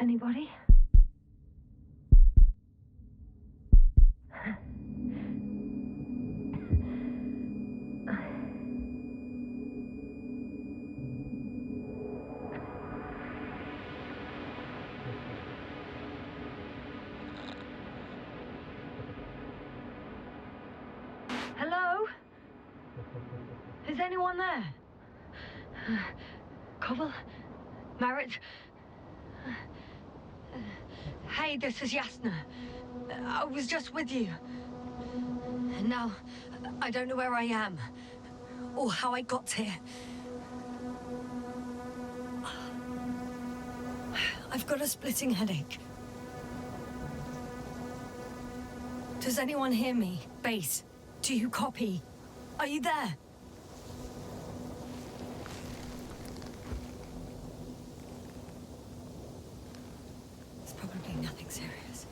Anybody? Hello? Is anyone there? Koval? Marit? Hey, this is Yasna. I was just with you. And now, I don't know where I am. Or how I got here. I've got a splitting headache. Does anyone hear me? Base, do you copy? Are you there? It's probably nothing serious.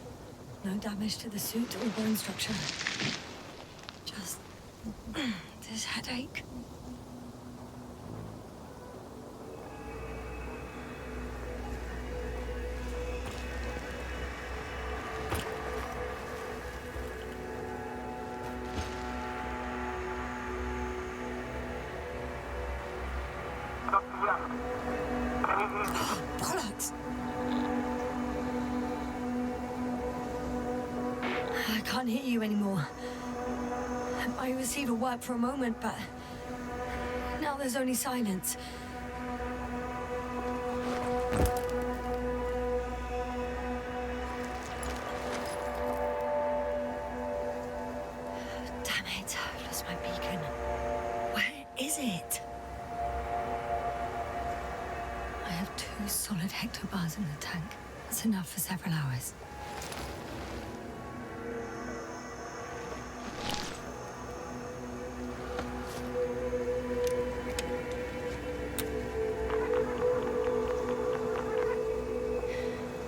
No damage to the suit or bone structure. Just this headache. Bollocks! I can't hear you anymore. My receiver worked for a moment, but now there's only silence. Damn it, I've lost my beacon. Where is it? I have 2 solid hectobars in the tank. That's enough for several hours.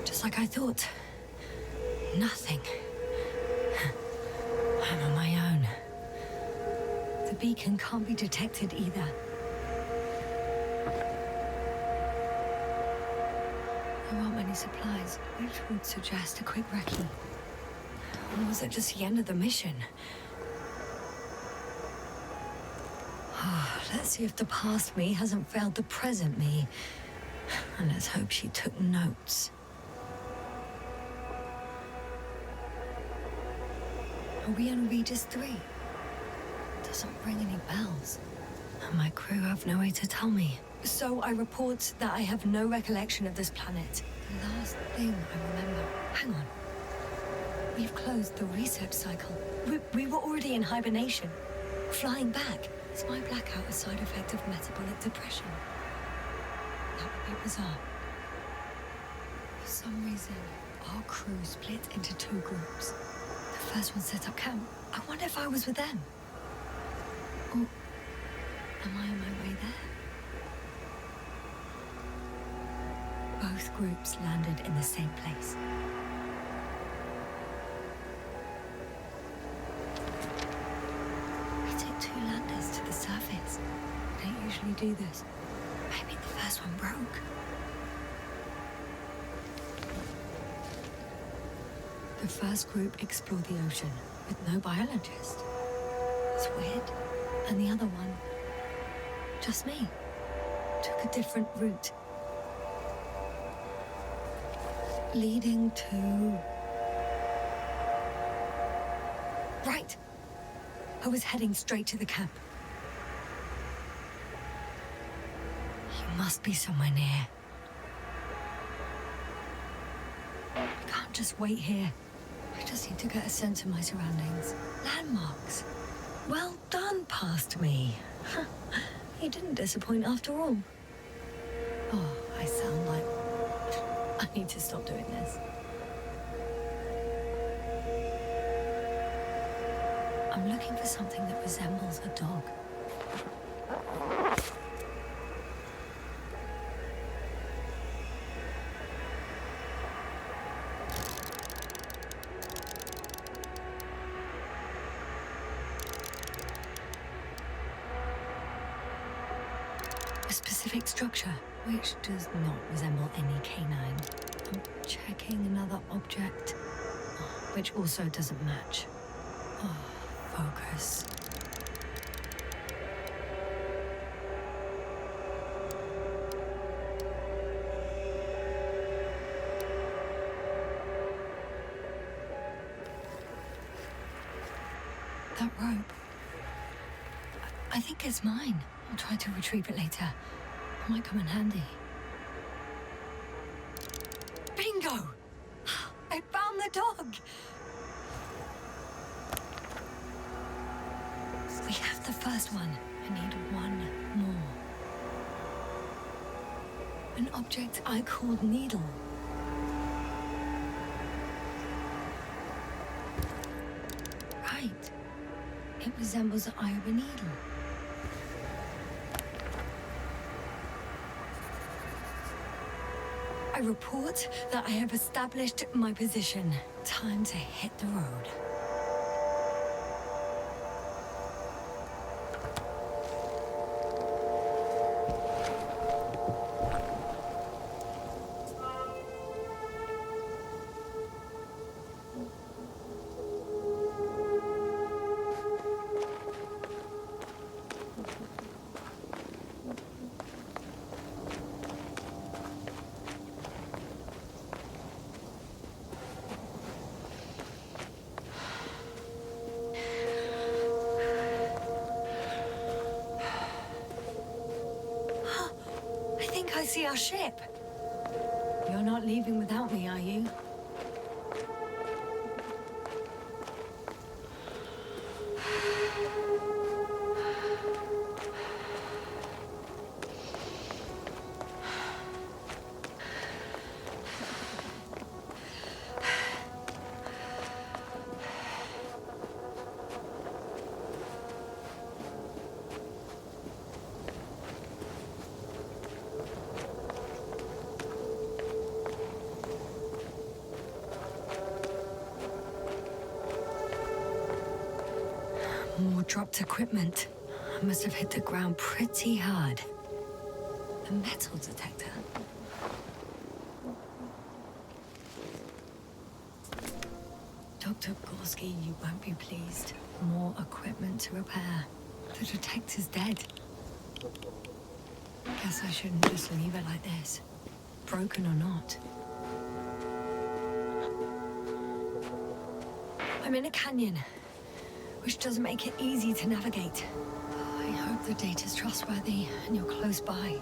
Just like I thought. Nothing. I'm on my own. The beacon can't be detected either. There aren't many supplies, which would suggest a quick recce. Or was it just the end of the mission? Let's see if the past me hasn't failed the present me. And let's hope she took notes. Are we on Regis 3? Doesn't ring any bells. And my crew have no way to tell me. So I report that I have no recollection of this planet. The last thing I remember... Hang on. We've closed the research cycle. We were already in hibernation. Flying back. Is my blackout a side effect of metabolic depression? That would be bizarre. For some reason, our crew split into 2 groups. The first one set up camp. I wonder if I was with them. Or am I on my way there? Both groups landed in the same place. We took 2 landers to the surface. We don't usually do this. Maybe the first one broke. The first group explored the ocean with no biologist. It's weird. And the other one, just me, took a different route. Leading to... Right. I was heading straight to the camp. You must be somewhere near. I can't just wait here. I just need to get a sense of my surroundings. Landmarks. Well done, past me. You didn't disappoint after all. Oh, I sound like... I need to stop doing this. I'm looking for something that resembles a dog. A specific structure, which does not resemble any canine. I'm checking another object, which also doesn't match. Oh, focus. That rope. I think it's mine. I'll try to retrieve it later. It might come in handy. Bingo! I found the dog! We have the first one. I need one more. An object I called Needle. Right. It resembles the eye of a needle. I report that I have established my position. Time to hit the road. I see our ship. You're not leaving without me, are you? More dropped equipment. I must have hit the ground pretty hard. A metal detector. Dr. Gorski, you won't be pleased. More equipment to repair. The detector's dead. Guess I shouldn't just leave it like this. Broken or not. I'm in a canyon, which doesn't make it easy to navigate. I hope the data's trustworthy and you're close by.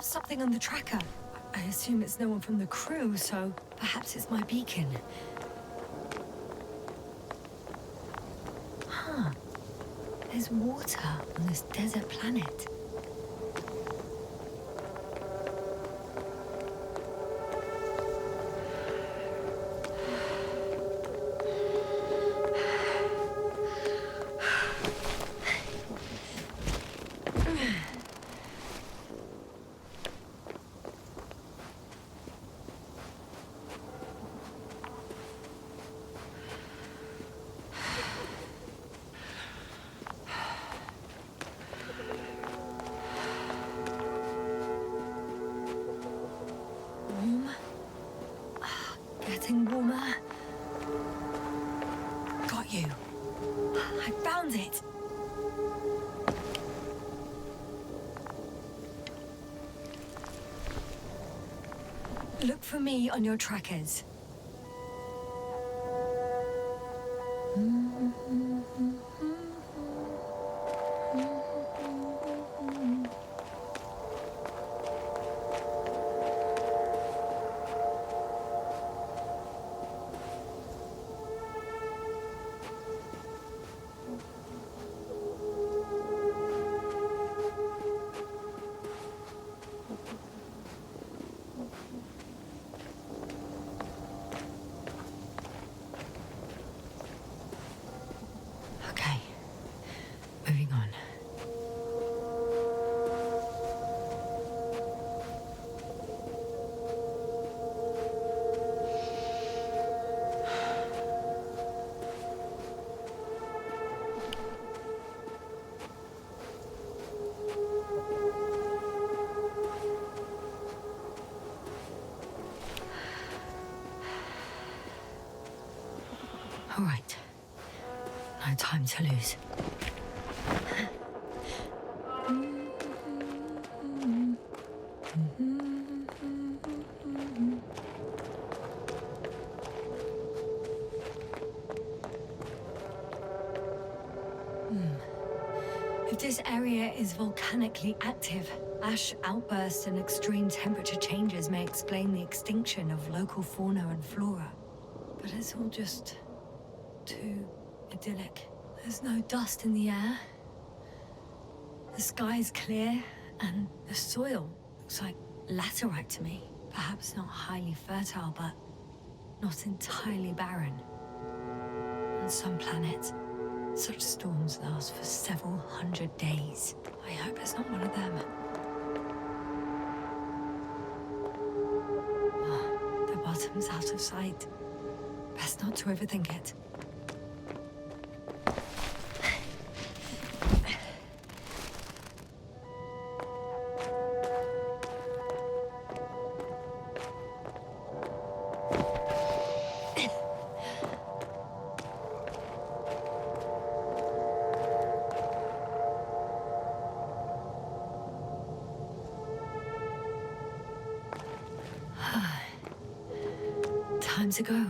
Something on the tracker. I assume it's no one from the crew, so perhaps it's my beacon. Huh. There's water on this desert planet. Getting warmer. you? I found it! Look for me on your trackers. Okay, moving on. All right, no time to lose. If this area is volcanically active, ash outbursts and extreme temperature changes may explain the extinction of local fauna and flora. But it's all just too idyllic. There's no dust in the air. The sky's clear, and the soil looks like laterite to me. Perhaps not highly fertile, but not entirely barren. On some planets, such storms last for several hundred days. I hope it's not one of them. Oh, the bottom's out of sight. Best not to overthink it. Time to go.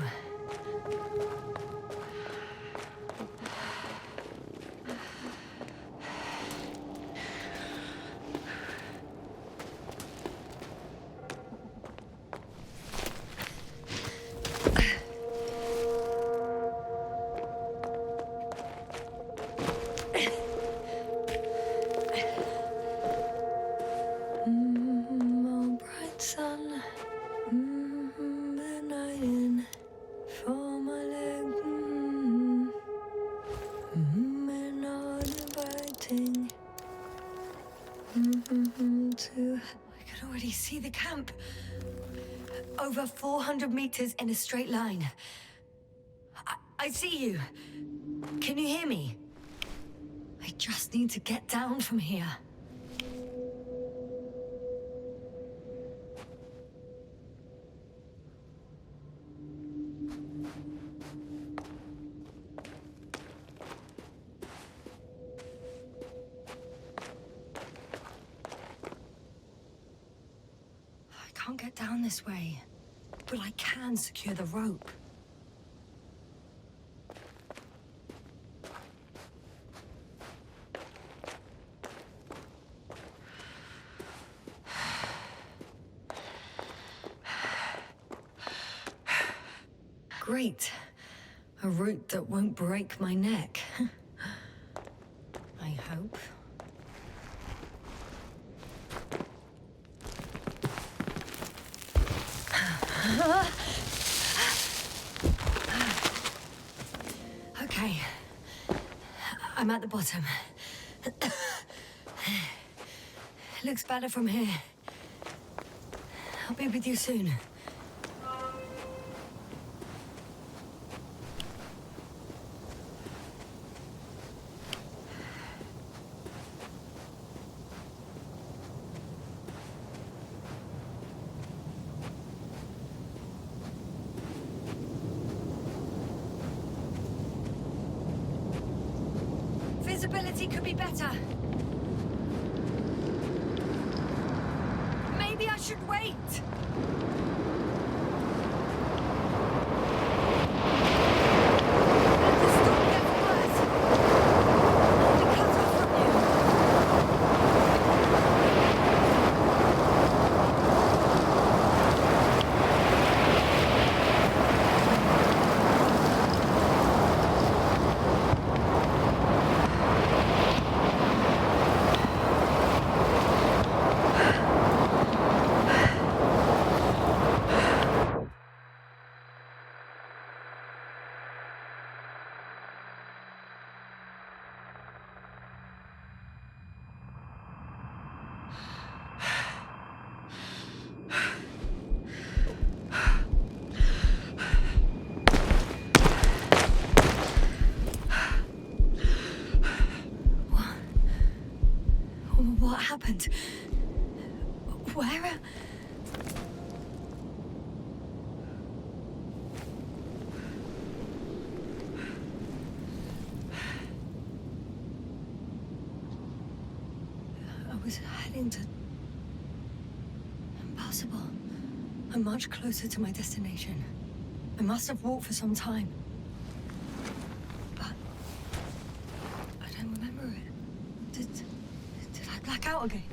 Oh, bright sun. I can already see the camp. Over 400 meters in a straight line. I see you. Can you hear me? I just need to get down from here. I can't get down this way, but I can secure the rope. Great. A route that won't break my neck. I hope. Okay. I'm at the bottom. Looks better from here. I'll be with you soon. visibility could be better. Maybe I should wait. Let the storm get worse. I'll be cut off from you. What happened? Where? I was heading to... Impossible. I'm much closer to my destination. I must have walked for some time. But... I don't remember it. Did I black out again?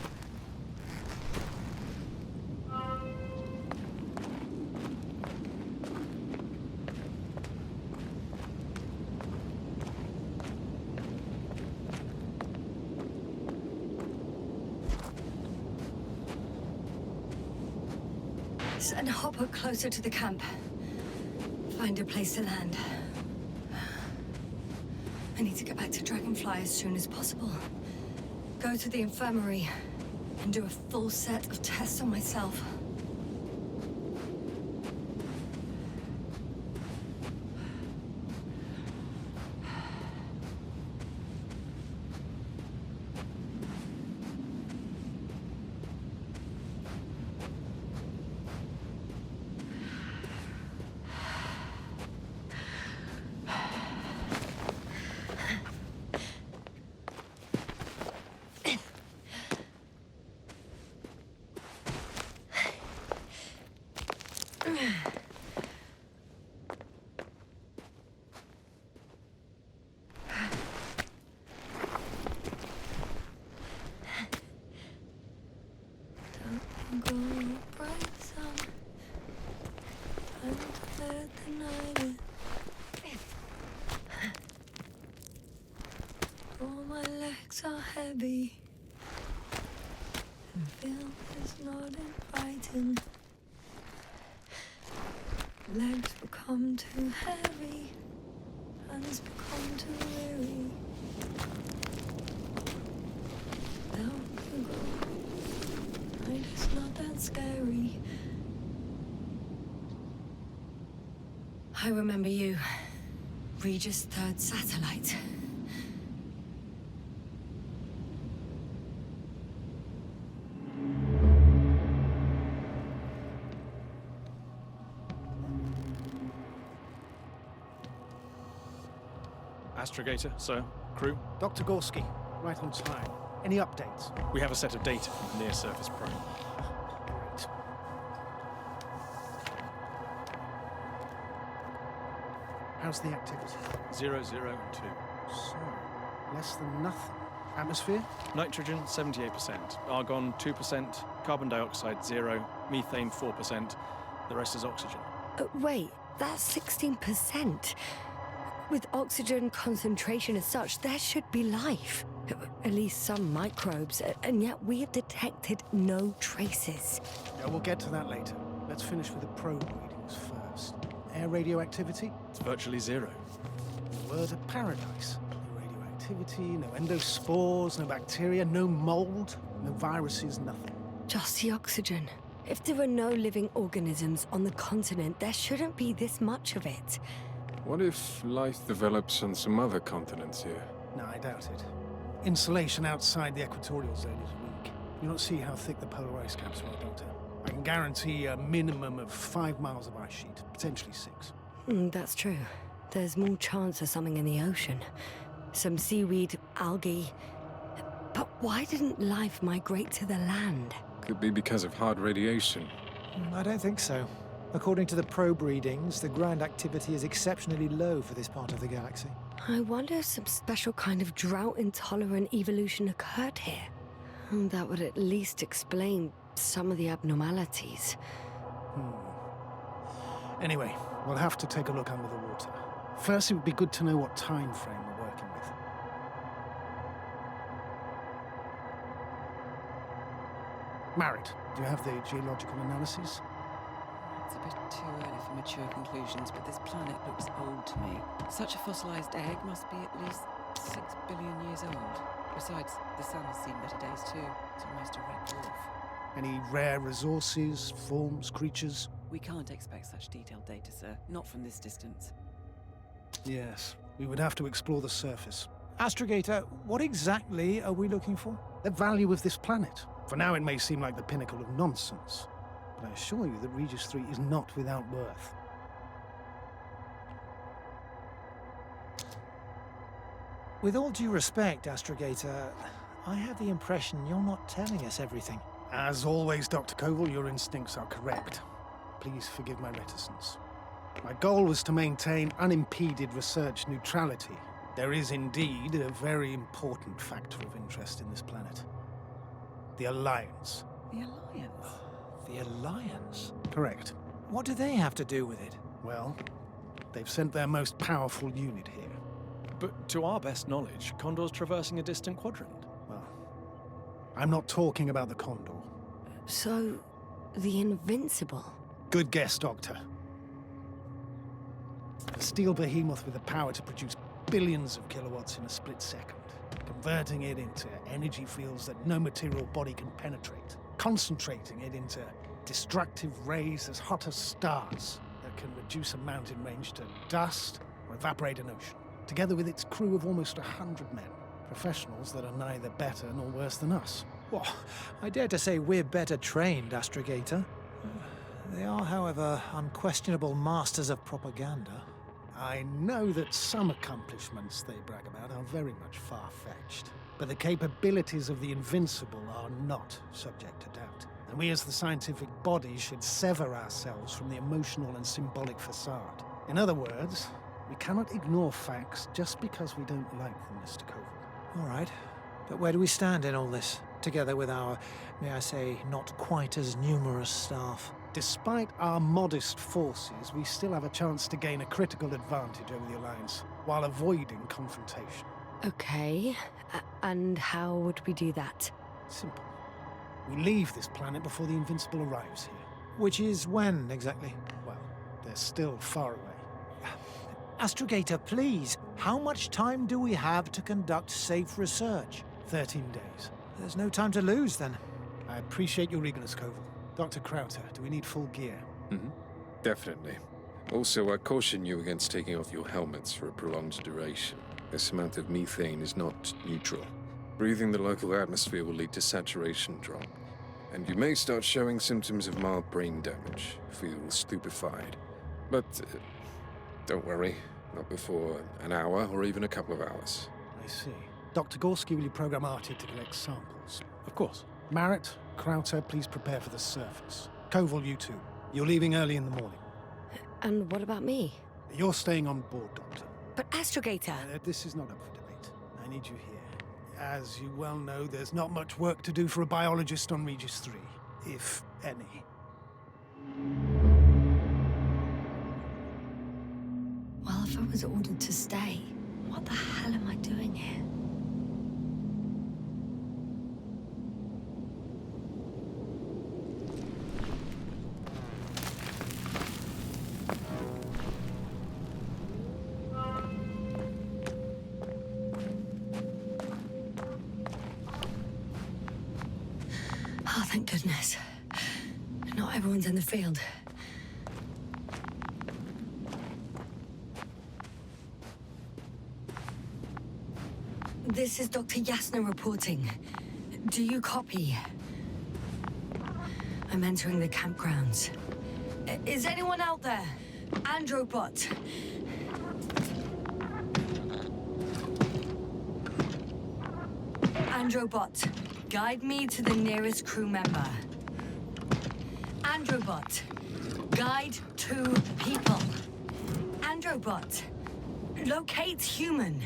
Send a hopper closer to the camp. Find a place to land. I need to get back to Dragonfly as soon as possible. Go to the infirmary and do a full set of tests on myself. All my legs are heavy, and film is not inviting. Legs become too heavy, hands become too weary. Down you go. Night is not that scary. I remember you, Regis' third satellite. Astrogator, sir. Crew. Dr. Gorski, right on time. Any updates? We have a set of data from the near-surface probe. Great. How's the activity? 0, 0, and 2. So, less than nothing. Atmosphere? Nitrogen, 78%. Argon, 2%. Carbon dioxide, 0. Methane, 4%. The rest is oxygen. Wait, that's 16%. With oxygen concentration as such, there should be life. At least some microbes, and yet we have detected no traces. Yeah, we'll get to that later. Let's finish with the probe readings first. Air radioactivity? It's virtually 0. Word of paradise. No radioactivity, no endospores, no bacteria, no mold, no viruses, nothing. Just the oxygen. If there are no living organisms on the continent, there shouldn't be this much of it. What if life develops on some other continents here? No, I doubt it. Insulation outside the equatorial zone is weak. You don't see how thick the polar ice caps are, Doctor. I can guarantee a minimum of 5 miles of ice sheet, potentially 6. That's true. There's more chance of something in the ocean. some seaweed, algae. But why didn't life migrate to the land? Could be because of hard radiation. I don't think so. According to the probe readings, the ground activity is exceptionally low for this part of the galaxy. I wonder if some special kind of drought-intolerant evolution occurred here. That would at least explain some of the abnormalities. Anyway, we'll have to take a look under the water. First, it would be good to know what time frame we're working with. Married, do you have the geological analyses? It's a bit too early for mature conclusions, but this planet looks old to me. Such a fossilized egg must be at least 6 billion years old. Besides, the sun has seen better days too. It's almost a red dwarf. Any rare resources, forms, creatures? We can't expect such detailed data, sir. Not from this distance. Yes, we would have to explore the surface. Astrogator, what exactly are we looking for? The value of this planet. For now, it may seem like the pinnacle of nonsense, but I assure you that Regis 3 is not without worth. With all due respect, Astrogator, I have the impression you're not telling us everything. As always, Dr. Koval, your instincts are correct. Please forgive my reticence. My goal was to maintain unimpeded research neutrality. There is indeed a very important factor of interest in this planet. The Alliance. The Alliance? The Alliance? Correct. What do they have to do with it? Well, they've sent their most powerful unit here. But to our best knowledge, Condor's traversing a distant quadrant. Well, I'm not talking about the Condor. So, the Invincible? Good guess, Doctor. A steel behemoth with the power to produce billions of kilowatts in a split second, converting it into energy fields that no material body can penetrate, concentrating it into destructive rays as hot as stars that can reduce a mountain range to dust or evaporate an ocean, together with its crew of almost 100 men, professionals that are neither better nor worse than us. Well, I dare to say we're better trained, Astrogator. They are, however, unquestionable masters of propaganda. I know that some accomplishments they brag about are very much far-fetched, but the capabilities of the Invincible are not subject to doubt. And we as the scientific body should sever ourselves from the emotional and symbolic facade. In other words, we cannot ignore facts just because we don't like them, Mr. Koval. All right, but where do we stand in all this, together with our, may I say, not quite as numerous staff? Despite our modest forces, we still have a chance to gain a critical advantage over the Alliance, while avoiding confrontation. Okay, and how would we do that? Simple. We leave this planet before the Invincible arrives here. Which is when, exactly? Well, they're still far away. Astrogator, please, how much time do we have to conduct safe research? 13 days. There's no time to lose, then. I appreciate your eagerness, Koval. Dr. Krauter, do we need full gear? Definitely. Also, I caution you against taking off your helmets for a prolonged duration. This amount of methane is not neutral. Breathing the local atmosphere will lead to saturation drop, and you may start showing symptoms of mild brain damage, feel stupefied. But don't worry, not before an hour or even a couple of hours. I see. Dr. Gorski, will you program Artie to collect samples? Of course. Marrett, Krauter, please prepare for the surface. Koval, you too. You're leaving early in the morning. And what about me? You're staying on board, Doctor. But Astrogator! This is not up for debate. I need you here. As you well know, there's not much work to do for a biologist on Regis 3, if any. Well, if I was ordered to stay, what the hell am I doing here? Oh, thank goodness. Not everyone's in the field. This is Dr. Yasna reporting. Do you copy? I'm entering the campgrounds. Is anyone out there? Androbot. Androbot, guide me to the nearest crew member. Androbot, guide two people. Androbot, locate human.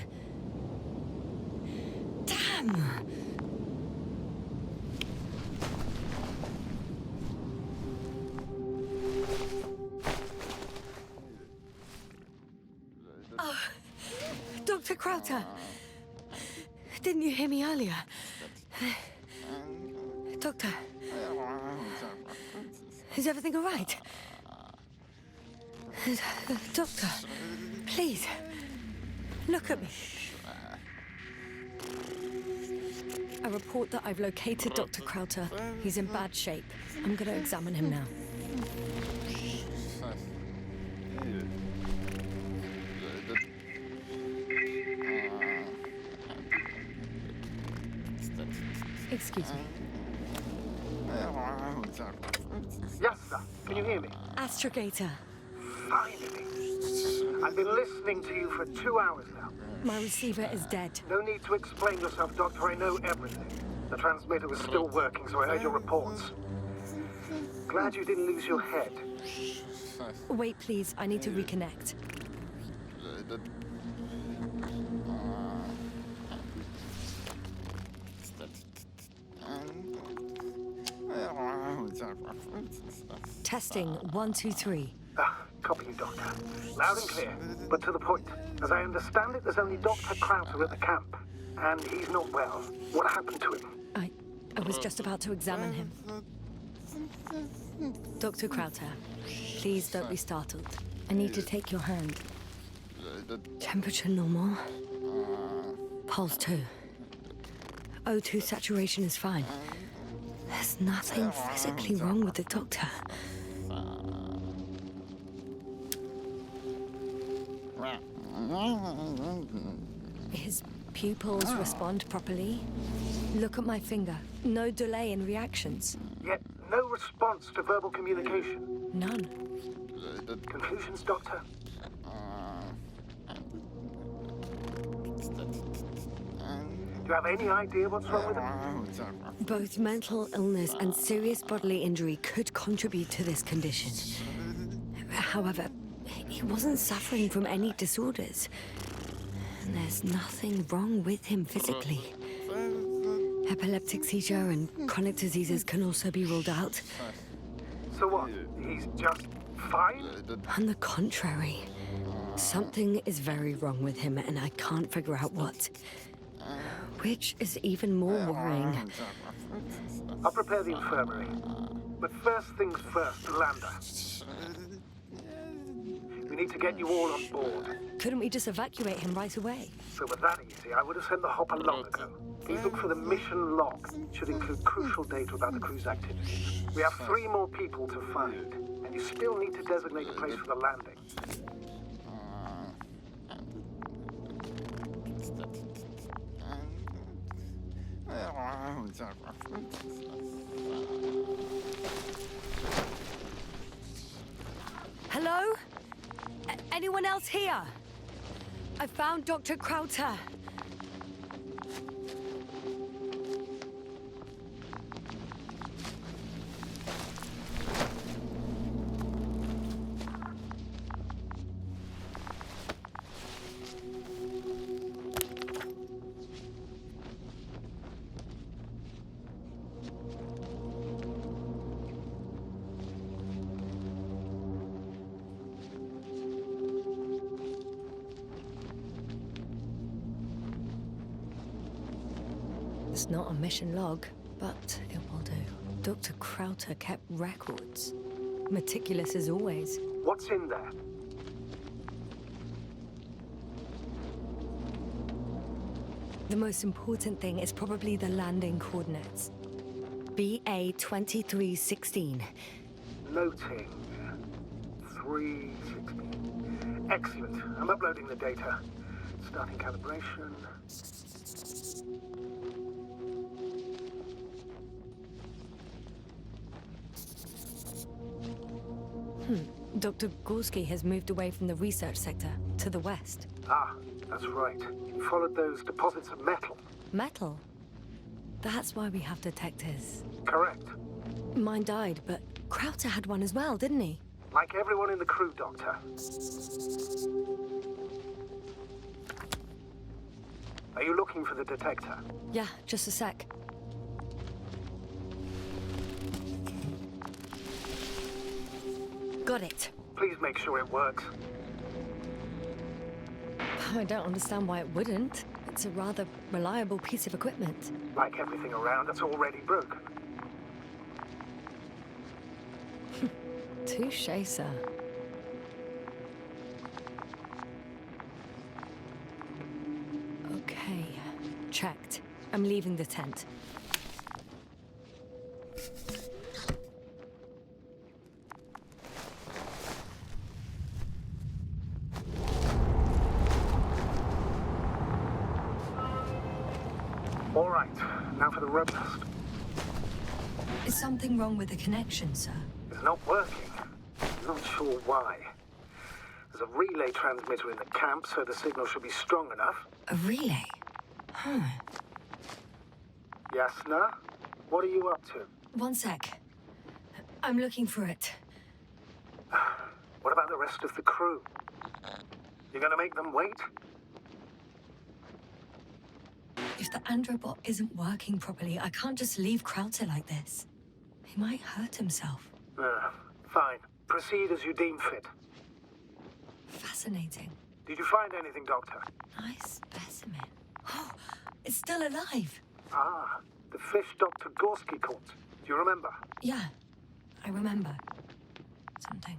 Damn! Oh, Dr. Crowther. Didn't you hear me earlier? Doctor. Is everything all right? Doctor, please, look at me. I report that I've located Dr. Crowther. He's in bad shape. I'm going to examine him now. Excuse me. Yes, sir. Can you hear me? Astrogator. Finally. I've been listening to you for 2 hours now. My receiver is dead. No need to explain yourself, Doctor. I know everything. The transmitter was still working, so I heard your reports. Glad you didn't lose your head. Wait, please. I need to reconnect. Testing 1, 2, 3. Copy you, Doctor. Loud and clear, but to the point. As I understand it, there's only Dr. Crowther at the camp, and he's not well. What happened to him? I was just about to examine him. Dr. Crowther, please don't be startled. I need to take your hand. Temperature normal. Pulse 2. O2 saturation is fine. There's nothing physically wrong with the doctor. His pupils respond properly. Look at my finger. No delay in reactions. Yet no response to verbal communication. None. Conclusions, Doctor? Do you have any idea what's wrong with him? Both mental illness and serious bodily injury could contribute to this condition. However, he wasn't suffering from any disorders. And there's nothing wrong with him physically. Epileptic seizure and chronic diseases can also be ruled out. So what? He's just fine? On the contrary, something is very wrong with him and I can't figure out what. Which is even more worrying. I'll prepare the infirmary. But first things first, Lander. We need to get you all on board. Couldn't we just evacuate him right away? If it were that easy, I would have sent the hopper long ago. Please look for the mission log. It should include crucial data about the crew's activities. We have 3 more people to find, and you still need to designate a place for the landing. Hello? Anyone else here? I found Dr. Crowther. It's not a mission log, but it will do. Dr. Crowther kept records. Meticulous as always. What's in there? The most important thing is probably the landing coordinates. BA 2316. Noting. 316. Excellent. I'm uploading the data. Starting calibration. Dr. Gorski has moved away from the research sector to the west. Ah, that's right. He followed those deposits of metal. Metal? That's why we have detectors. Correct. Mine died, but Crowther had one as well, didn't he? Like everyone in the crew, Doctor. Are you looking for the detector? Yeah, just a sec. Got it. Please make sure it works. I don't understand why it wouldn't. It's a rather reliable piece of equipment. Like everything around that's already broken. Touché, sir. Okay, checked. I'm leaving the tent. All right, now for the rub dust. Is something wrong with the connection, sir? It's not working. Not sure why. There's a relay transmitter in the camp, so the signal should be strong enough. A relay? Huh. Yasna, what are you up to? One sec. I'm looking for it. What about the rest of the crew? You're gonna make them wait? If the Androbot isn't working properly, I can't just leave Crowther like this. He might hurt himself. Fine. Proceed as you deem fit. Fascinating. Did you find anything, Doctor? Nice specimen. Oh, it's still alive. Ah, the fish Dr. Gorski caught. Do you remember? Yeah, I remember. Something.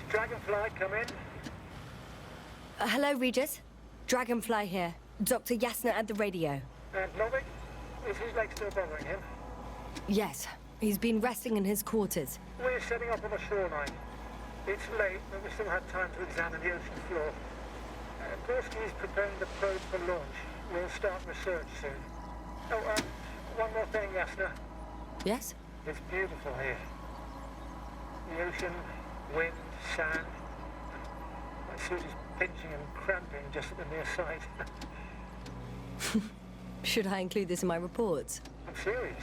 Dragonfly, come in. Hello, Regis. Dragonfly here. Dr. Yasna at the radio. And Novik? Is his leg still bothering him? Yes, he's been resting in his quarters. We're setting up on the shoreline. It's late, but we still have time to examine the ocean floor. Gorski is preparing the probe for launch. We'll start research soon. Oh, one more thing, Yasna. Yes? It's beautiful here. The ocean, wind, sand. My suit is pinching and cramping just at the mere sight. Should I include this in my reports? I'm serious.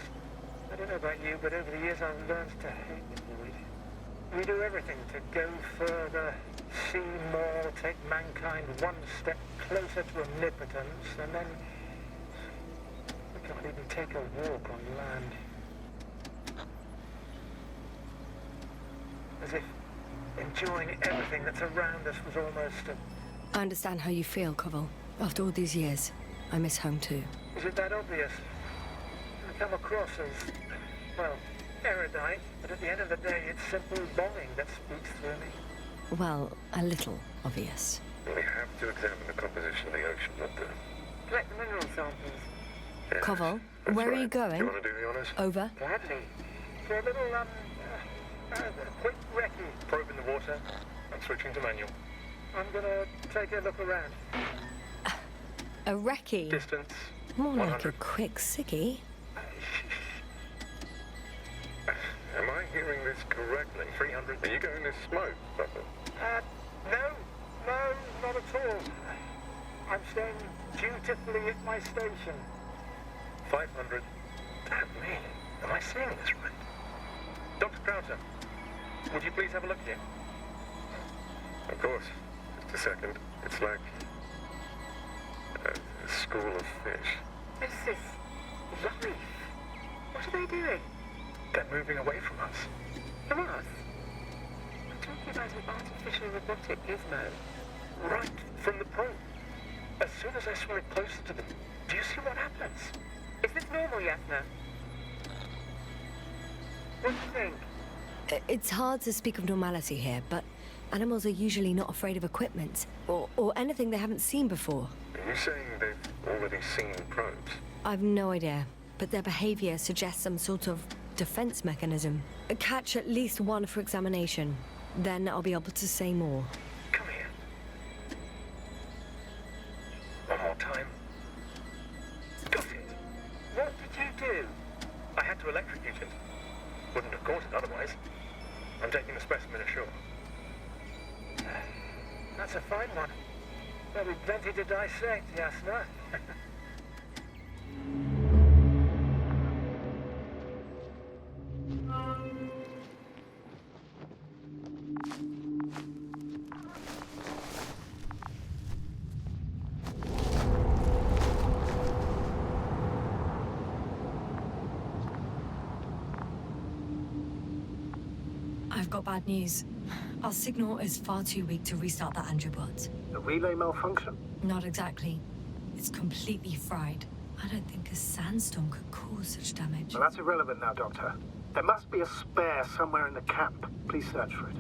I don't know about you, but over the years I've learned to hate the void. We do everything to go further, see more, take mankind one step closer to omnipotence, and then we can't even take a walk on land. As if enjoying everything that's around us was almost a... I understand how you feel, Koval. After all these years, I miss home too. Is it that obvious? I come across as, well, erudite, but at the end of the day, it's simple longing that speaks through me. Well, a little obvious. We have to examine the composition of the ocean, not the... Collect the mineral samples. Yes, Koval, that's where are right. you going? Do you want to do the honors? Over. Gladly. For a little, quick recce. Probe in the water. I'm switching to manual. I'm gonna take a look around. A recce? Distance. More like a 100. quick sickie. Am I hearing this correctly? 300. Are you going to smoke? No, not at all. I'm staying dutifully at my station. 500. Damn me. Am I seeing this right? Dr. Crowther, would you please have a look here? Of course. Just a second. It's like a school of fish. This is life. What are they doing? They're moving away from us. From us? I'm talking about an artificial robotic gizmo. Right from the probe. As soon as I swim it closer to them, do you see what happens? Is this normal, Yasna? What do you think? It's hard to speak of normality here, but animals are usually not afraid of equipment or anything they haven't seen before. Are you saying they've already seen probes? I've no idea, but their behavior suggests some sort of defense mechanism. Catch at least one for examination. Then I'll be able to say more. Come here. One more time. Got it. What did you do? I had to electrocute it. Wouldn't have caught it otherwise. I'm taking the specimen ashore. That's a fine one. There'll be plenty to dissect, Yasna. I've got bad news. Our signal is far too weak to restart the Androbot. The relay malfunction? Not exactly. It's completely fried. I don't think a sandstorm could cause such damage. Well, that's irrelevant now, Doctor. There must be a spare somewhere in the camp. Please search for it.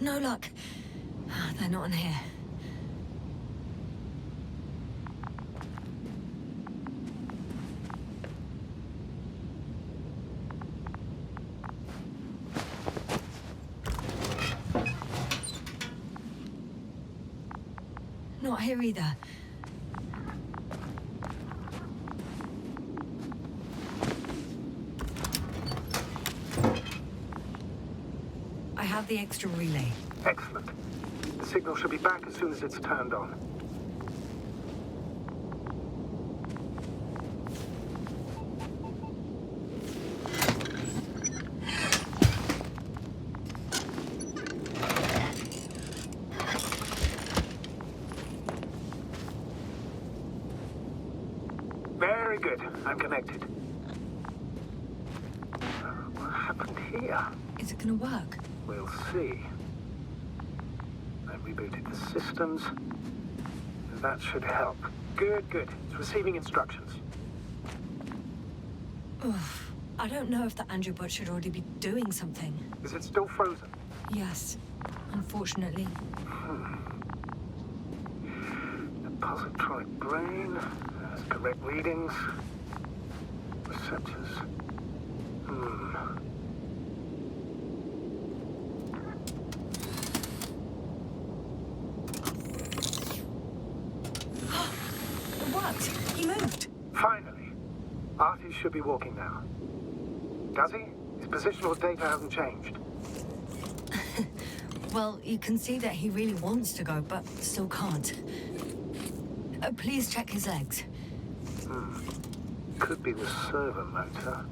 No luck. They're not in here. Not here either. I have the extra relay. Excellent. The signal should be back as soon as it's turned on. Very good. I'm connected. What happened here? Is it gonna work? We'll see. I rebooted the systems. That should help. Good, good. It's receiving instructions. Oof. I don't know if the Androbot should already be doing something. Is it still frozen? Yes, unfortunately. The positronic brain has correct readings. Receptors. It worked. He moved. Finally. Artie should be walking now. Does he? His positional data hasn't changed. Well, you can see that he really wants to go, but still can't. Please check his legs. Could be the servo motor.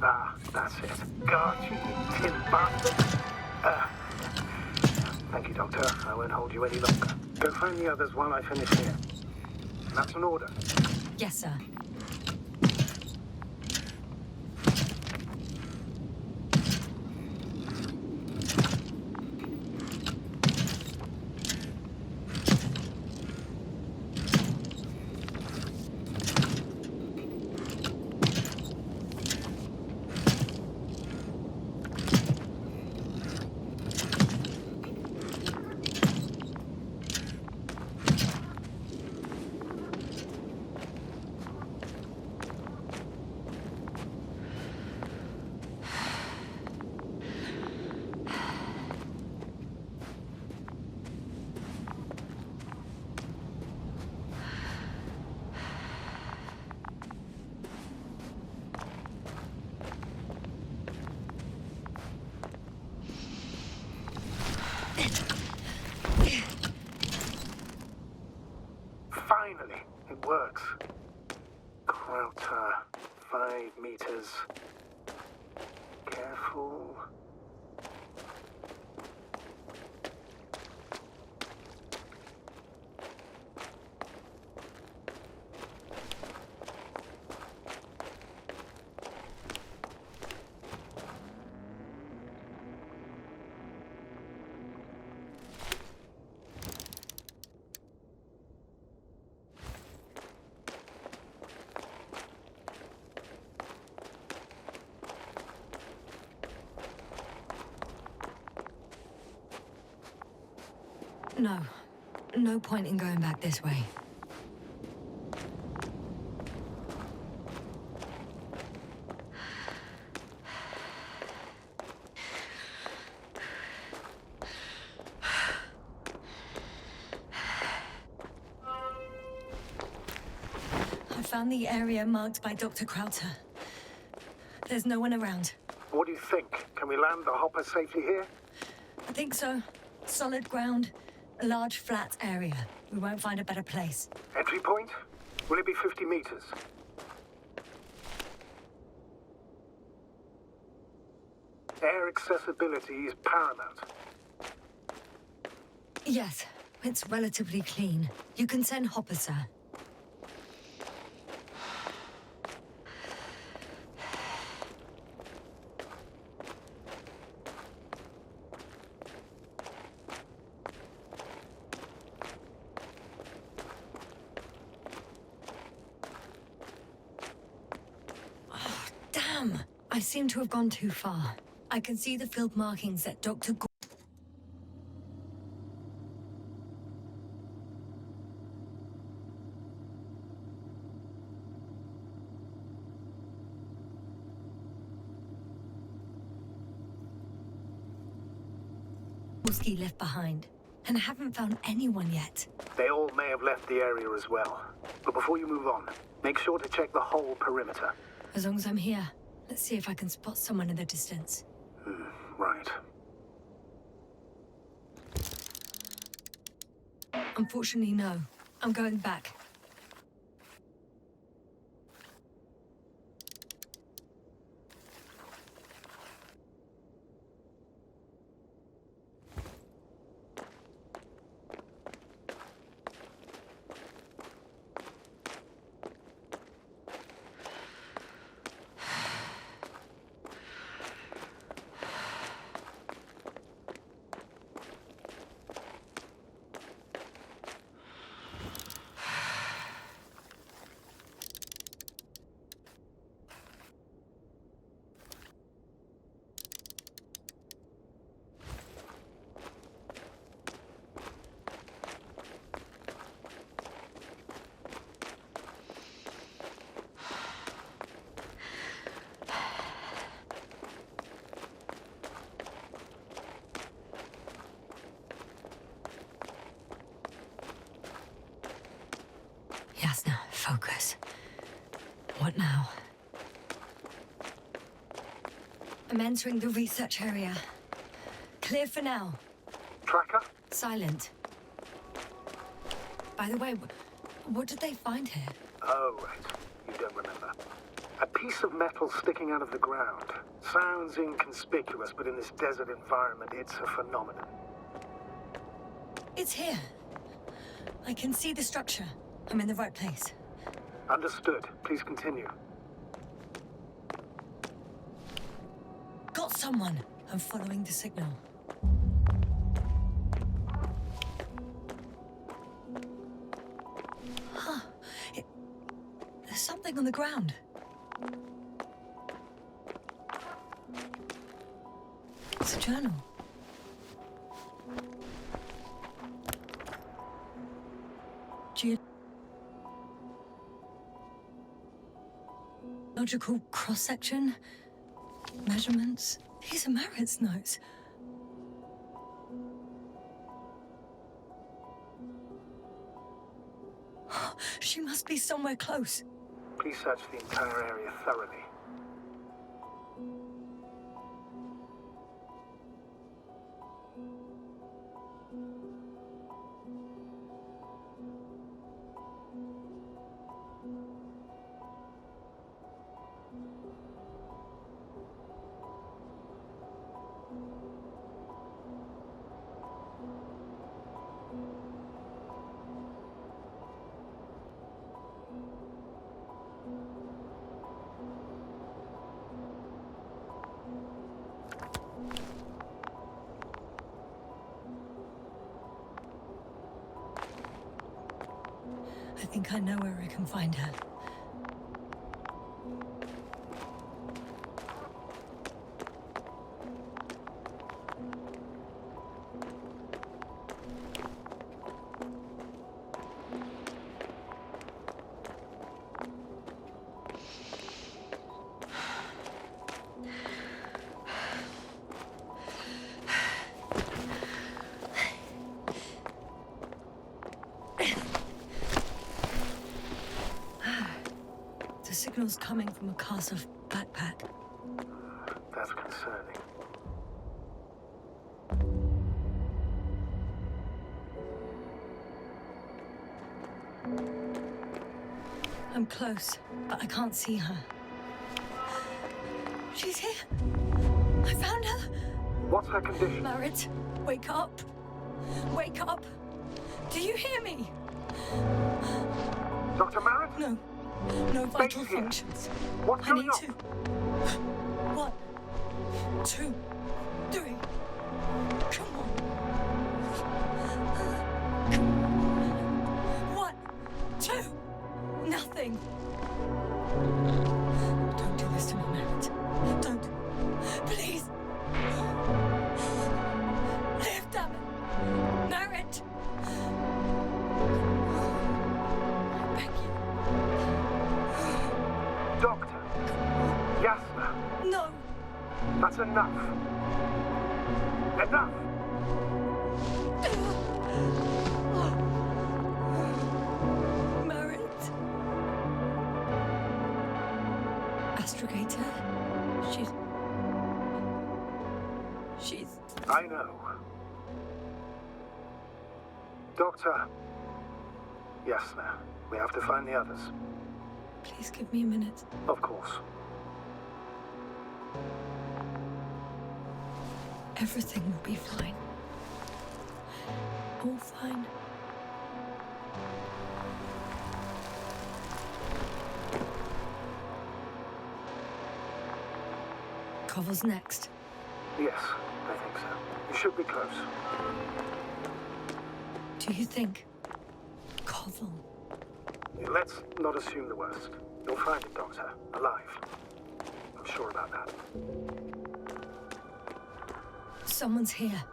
Ah, that's it. God, you tin bastard. Thank you, Doctor. I won't hold you any longer. Go find the others while I finish here. That's an order. Yes, sir. Finally, it works. Krauter, 5 meters. Careful. No. No point in going back this way. I found the area marked by Dr. Krauter. There's no one around. What do you think? Can we land the hopper safely here? I think so. Solid ground, a large flat area. We won't find a better place. Entry point? Will it be 50 meters? Air accessibility is paramount. Yes, it's relatively clean. You can send Hopper, sir. Oh, damn! I seem to have gone too far. I can see the field markings that Dr. Gorski left behind, and I haven't found anyone yet. They all may have left the area as well. But before you move on, make sure to check the whole perimeter. As long as I'm here, let's see if I can spot someone in the distance. Right. Unfortunately, no. I'm going back. Yasna, focus. What now? I'm entering the research area. Clear for now. Tracker? Silent. By the way, what did they find here? Oh, right. You don't remember. A piece of metal sticking out of the ground. Sounds inconspicuous, but in this desert environment, it's a phenomenon. It's here. I can see the structure. I'm in the right place. Understood. Please continue. Got someone. I'm following the signal. Huh. There's something on the ground. It's a journal. Geological cross-section. Measurements. These are Merritt's notes. She must be somewhere close. Please search the entire area thoroughly. I think I know where I can find her. The signal's coming from a castle backpack. That's concerning. I'm close, but I can't see her. She's here. I found her. What's her condition? Merritt, wake up. Wake up. Do you hear me? Dr. Merritt? No. No vital Stay here. functions. What's I going need on? to. 1, 2, 3. Come on. 1, 2. Nothing. Don't do this to me, Merritt. Don't. Please. Live, damn it. Merritt. I beg you. Doctor. Yasna. No. That's enough. Enough! Merritt. Astrogator. She's... I know. Doctor. Yasna, we have to find the others. Please give me a minute. Of course. Everything will be fine. All fine. Koval's next. Yes, I think so. You should be close. Do you think? Koval. Let's not assume the worst. You'll find it, Doctor. Alive. I'm sure about that. Someone's here.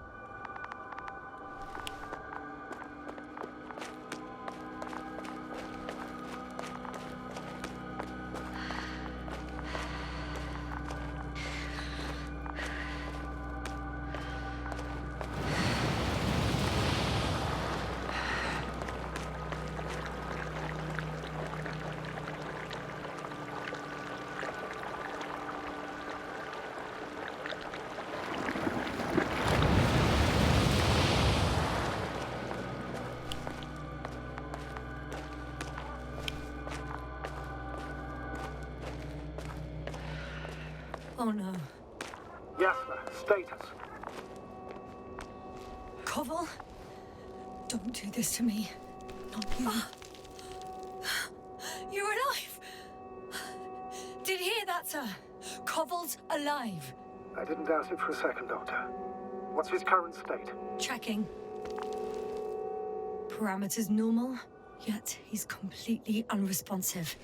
Oh no. Yasna, status. Koval? Don't do this to me. Not you. You're alive! Did you hear that, sir? Koval's alive. I didn't doubt it for a second, Doctor. What's his current state? Checking. Parameters normal, yet he's completely unresponsive.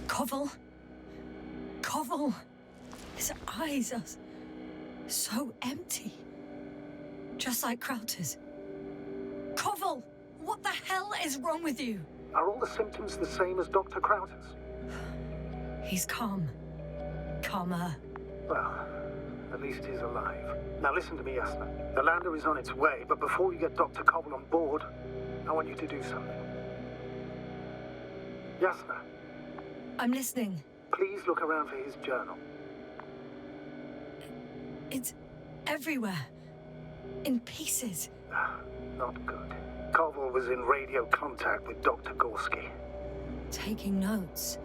Koval? Koval! His eyes are so empty. Just like Krauter's. Koval! What the hell is wrong with you? Are all the symptoms the same as Dr. Krauter's? He's calm. Calmer. Well, at least he's alive. Now listen to me, Yasna. The lander is on its way, but before you get Dr. Koval on board, I want you to do something. Yasna, I'm listening. please look around for his journal. It's everywhere. In pieces. Not good. Koval was in radio contact with Dr. Gorski. Taking notes.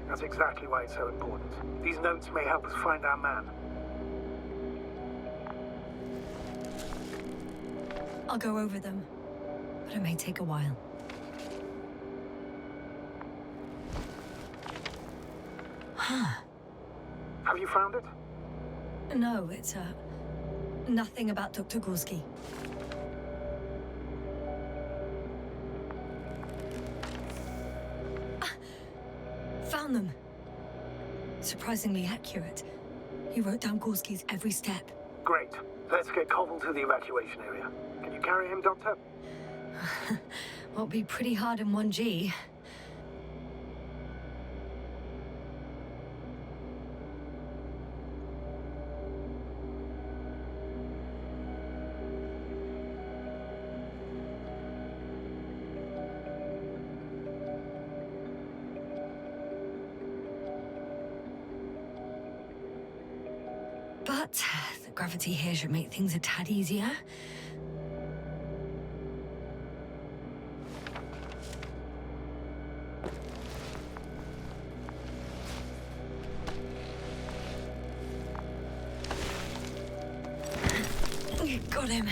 That's exactly why it's so important. These notes may help us find our man. I'll go over them, but it may take a while. Huh. Have you found it? No, it's nothing about Dr. Gorski. Found them. Surprisingly accurate. He wrote down Gorski's every step. Great. Let's get Koval to the evacuation area. Can you carry him, Doctor? Won't be pretty hard in 1G. But the gravity here should make things a tad easier. Got him.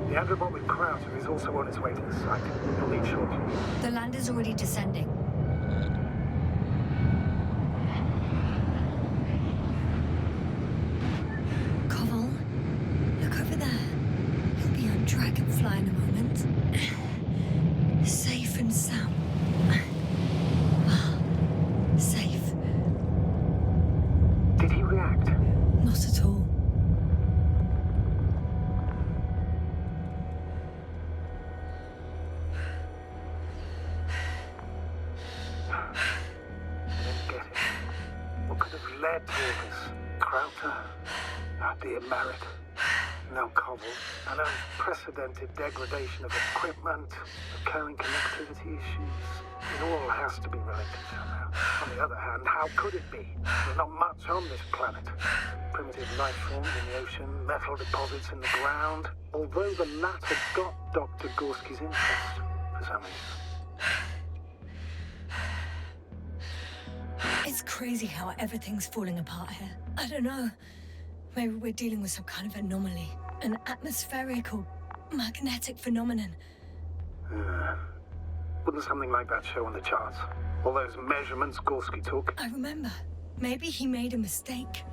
The Androbot with Krauter is also on its way to the site. He'll leave shortly. The land is already descending. Koval, look over there. He'll be on Dragonfly in a moment. Safe and sound. Safe. Did he react? Not at all. I don't get it. What could have led to all this? Krauter? Dear Merritt. Now Koval. An unprecedented degradation of equipment, occurring connectivity issues. It all has to be related somehow. On the other hand, how could it be? There's not much on this planet. Primitive life forms in the ocean, metal deposits in the ground. Although the latter got Dr. Gorski's interest, for some reason. It's crazy how everything's falling apart here. I don't know. Maybe we're dealing with some kind of anomaly. An atmospheric or magnetic phenomenon. Wouldn't something like that show on the charts? All those measurements Gorski took? I remember. Maybe he made a mistake.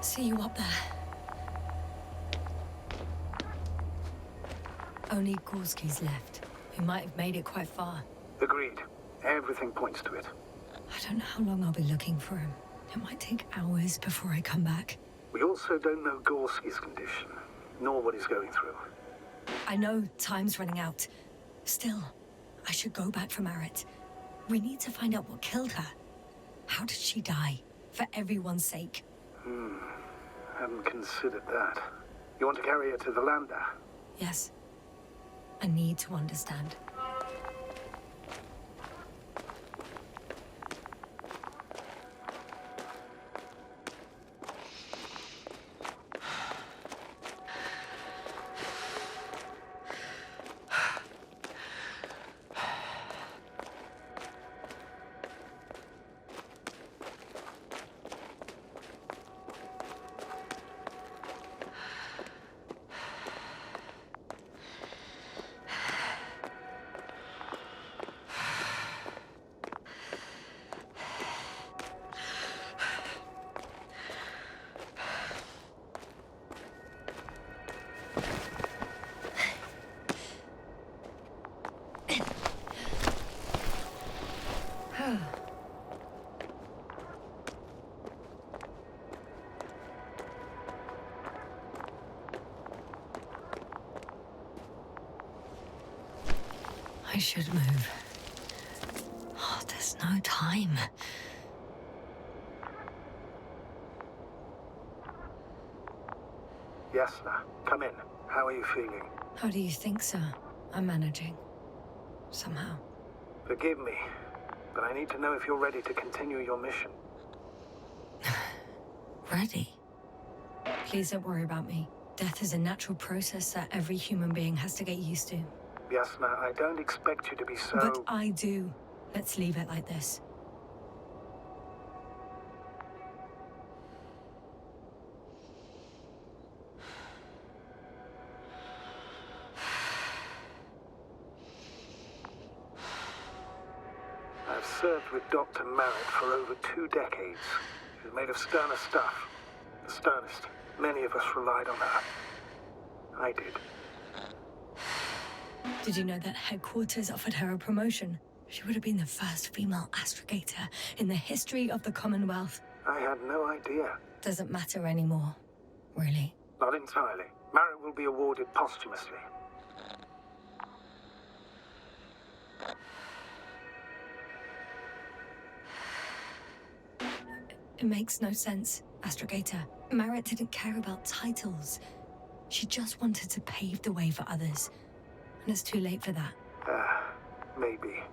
See you up there. Only Gorski's left. We might have made it quite far. Agreed. Everything points to it. I don't know how long I'll be looking for him. It might take hours before I come back. We also don't know Gorski's condition, nor what he's going through. I know time's running out. Still, I should go back for Marit. We need to find out what killed her. How did she die? For everyone's sake. Hadn't considered that. You want to carry her to the lander? Yes. I need to understand. I should move. Oh, there's no time. Yes, sir. Come in. How are you feeling? How do you think, sir? I'm managing. Somehow. Forgive me, but I need to know if you're ready to continue your mission. Ready? Please don't worry about me. Death is a natural process that every human being has to get used to. Yes, sir. I don't expect you to be so... But I do. Let's leave it like this. I've served with Dr. Marit for over 2 decades. She's made of sterner stuff. The sternest. Many of us relied on her. I did. Did you know that headquarters offered her a promotion? She would have been the first female astrogator in the history of the Commonwealth. I had no idea. Doesn't matter anymore, really. Not entirely. Marit will be awarded posthumously. It makes no sense, astrogator. Marit didn't care about titles. She just wanted to pave the way for others. And it's too late for that. Maybe.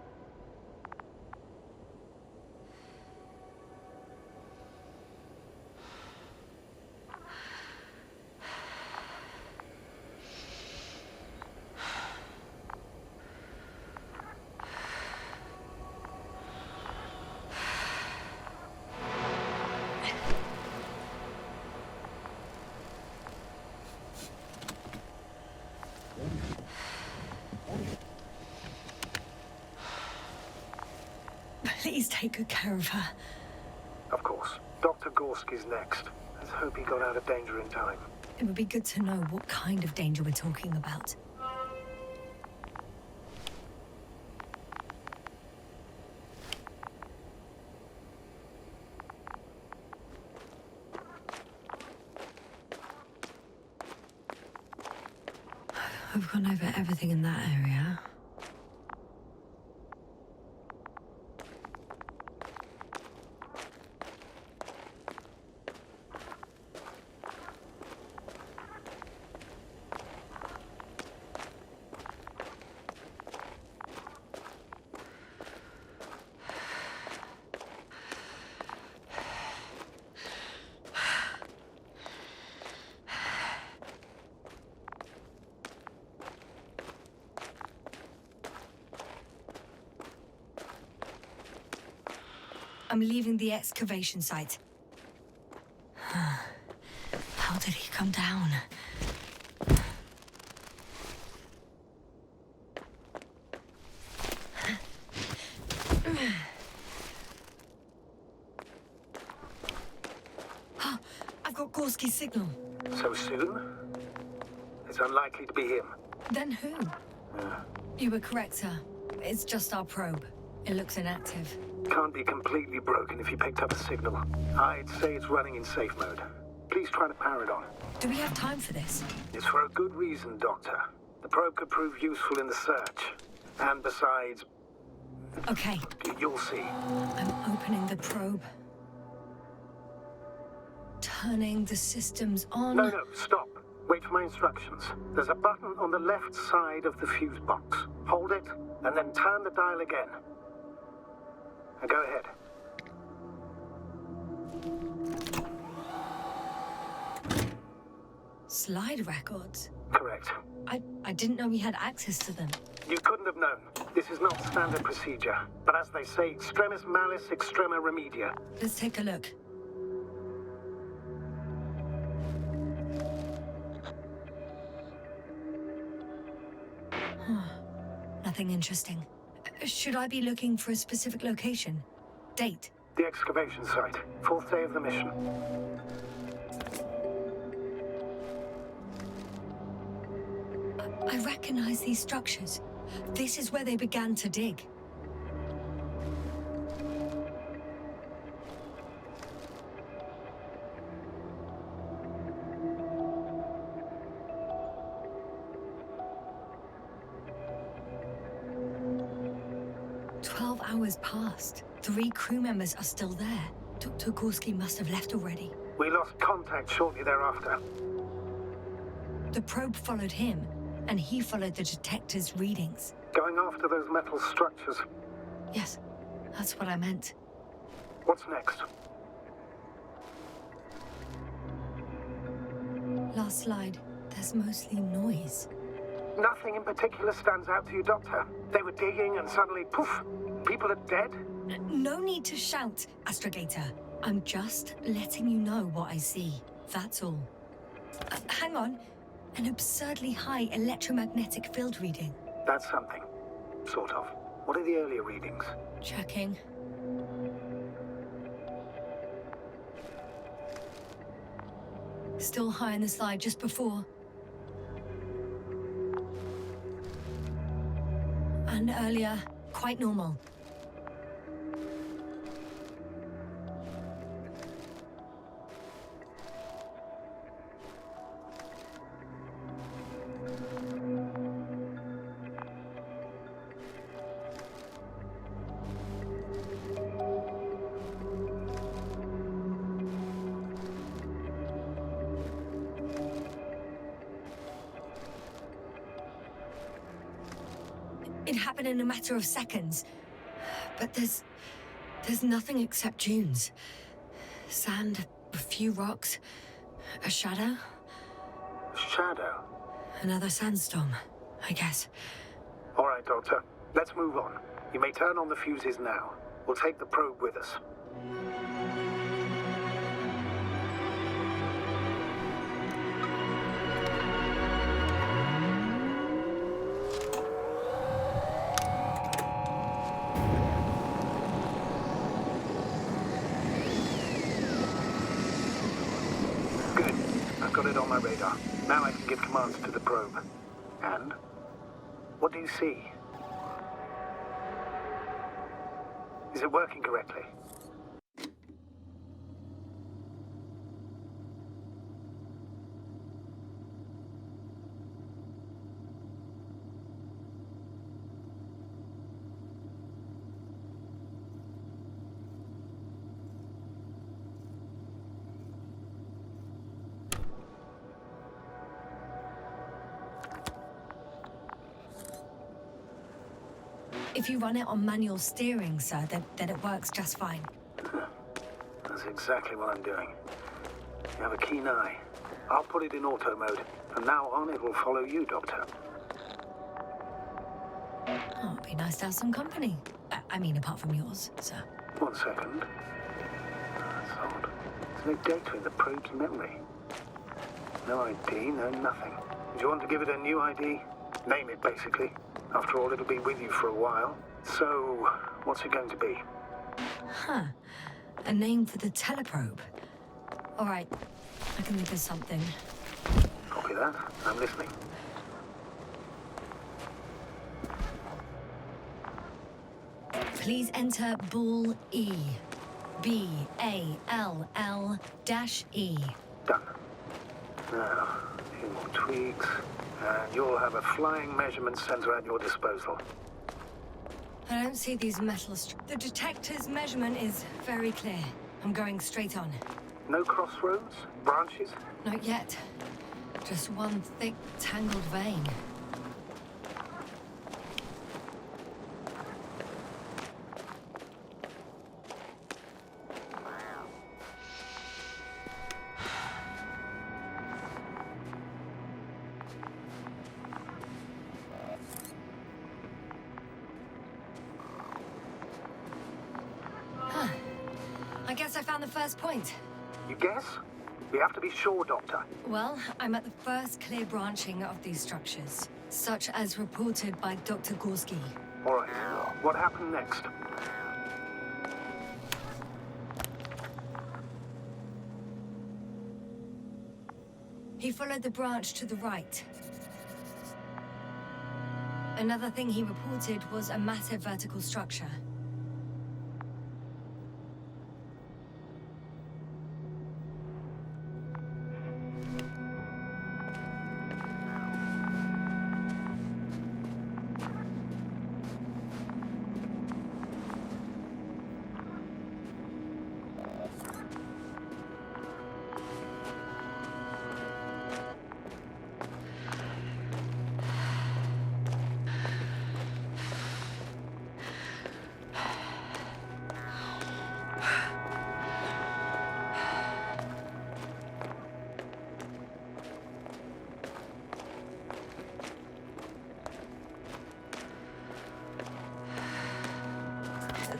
Please take good care of her. Of course. Dr. Gorski's next. Let's hope he got out of danger in time. It would be good to know what kind of danger we're talking about. I've gone over everything in that area. I'm leaving the excavation site. How did he come down? I've got Gorski's signal. So soon? It's unlikely to be him. Then who? You were correct, sir. It's just our probe. It looks inactive. Can't be completely broken if you picked up a signal. I'd say it's running in safe mode. Please try to power it on. Do we have time for this? It's for a good reason, Doctor. The probe could prove useful in the search. And besides, Okay, you'll see. I'm opening the probe. Turning the systems on. No, stop. Wait for my instructions. There's a button on the left side of the fuse box. Hold it, and then turn the dial again. Now go ahead. Slide records? Correct. I didn't know we had access to them. You couldn't have known. This is not standard procedure. But as they say, extremis malis, extrema remedia. Let's take a look. Nothing interesting. Should I be looking for a specific location? Date? The excavation site. 4th day of the mission. I recognize these structures. This is where they began to dig. Hours passed. 3 crew members are still there. Dr. Gorski must have left already. We lost contact shortly thereafter. The probe followed him, and he followed the detector's readings. Going after those metal structures. Yes, that's what I meant. What's next? Last slide. There's mostly noise. Nothing in particular stands out to you, Doctor. They were digging and suddenly, poof, people are dead? No need to shout, Astrogator. I'm just letting you know what I see. That's all. Hang on. An absurdly high electromagnetic field reading. That's something. Sort of. What are the earlier readings? Checking. Still high in the slide just before. And earlier, quite normal. It happened in a matter of seconds. But there's nothing except dunes. Sand, a few rocks, a shadow. Shadow? Another sandstorm, I guess. All right, Doctor. Let's move on. You may turn on the fuses now. We'll take the probe with us. Got it on my radar. Now I can give commands to the probe. And? What do you see? Is it working correctly? If you run it on manual steering, sir, then it works just fine. That's exactly what I'm doing. You have a keen eye. I'll put it in auto mode. From now on, it will follow you, Doctor. Oh, it'd be nice to have some company. I mean, apart from yours, sir. 1 second. That's odd. There's no data in the probe's memory. No ID, no nothing. Do you want to give it a new ID? Name it, basically. After all, it'll be with you for a while. So, what's it going to be? Huh. A name for the teleprobe. All right. I can think of something. Copy that. I'm listening. Please enter Ball E. B-A-L-L--E. Done. Now, a few more tweaks, and you'll have a flying measurement sensor at your disposal. I don't see these metals. The detector's measurement is very clear. I'm going straight on. No crossroads? Branches? Not yet. Just one thick, tangled vein. I guess I found the first point. You guess? We have to be sure, Doctor. Well, I'm at the first clear branching of these structures, such as reported by Dr. Gorski. All right. What happened next? He followed the branch to the right. Another thing he reported was a massive vertical structure.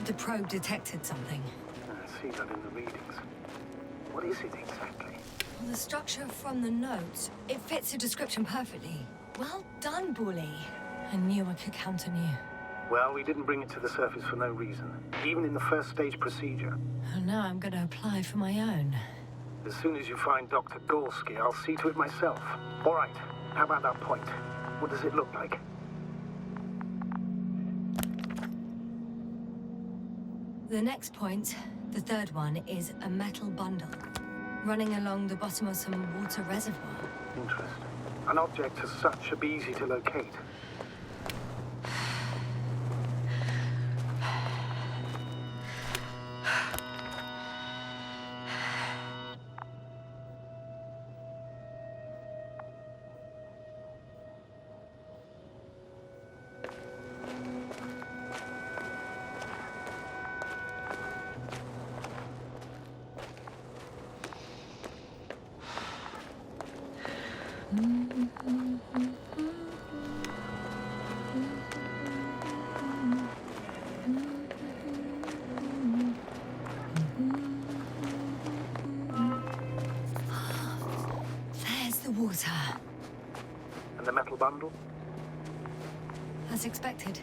The probe detected something. I see that in the readings. What is it exactly? Well, the structure from the notes, it fits the description perfectly. Well done, Bully. I knew I could count on you. Well, we didn't bring it to the surface for no reason. Even in the first stage procedure. And now I'm going to apply for my own. As soon as you find Dr. Gorski, I'll see to it myself. All right. How about that point? What does it look like? The next point, the third one, is a metal bundle running along the bottom of some water reservoir. Interesting. An object as such should be easy to locate. There's the water. And the metal bundle? As expected.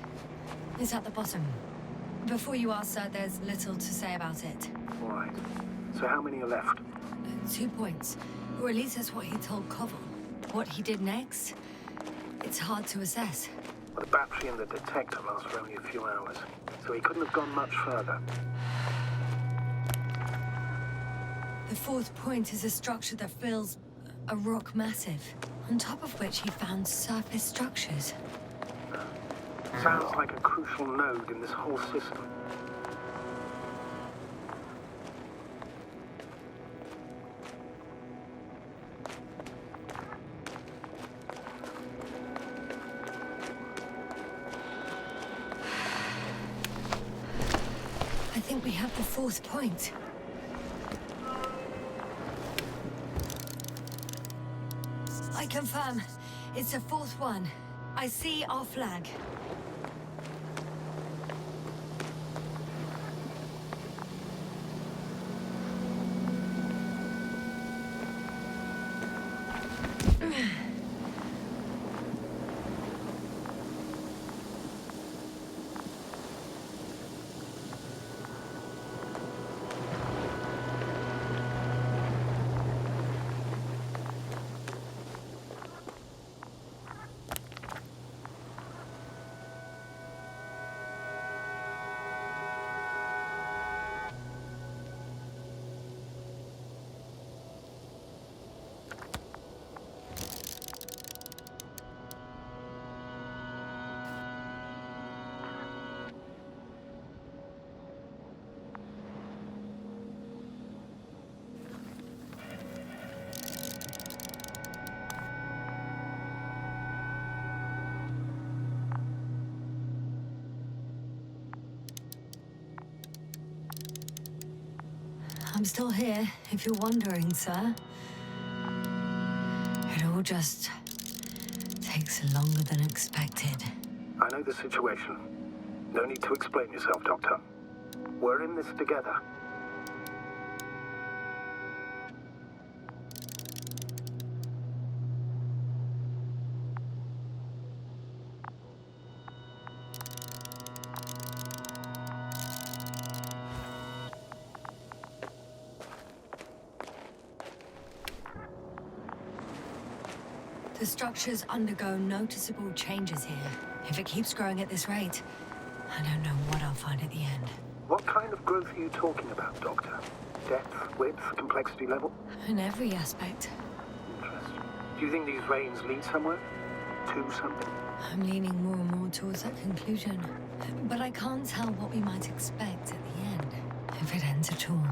It's at the bottom. Before you ask, sir, there's little to say about it. All right. So how many are left? 2 points. Or at least that's what he told Koval. What he did next, it's hard to assess. Well, the battery and the detector last for only a few hours, so he couldn't have gone much further. The fourth point is a structure that fills a rock massive, on top of which he found surface structures. Sounds like a crucial node in this whole system. I think we have the fourth point. I confirm. It's the fourth one. I see our flag. I'm still here, if you're wondering, sir. It all just takes longer than expected. I know the situation. No need to explain yourself, Doctor. We're in this together. The structures undergo noticeable changes here. If it keeps growing at this rate, I don't know what I'll find at the end. What kind of growth are you talking about, Doctor? Depth, width, complexity level? In every aspect. Interesting. Do you think these veins lead somewhere? To something? I'm leaning more and more towards that conclusion. But I can't tell what we might expect at the end, if it ends at all.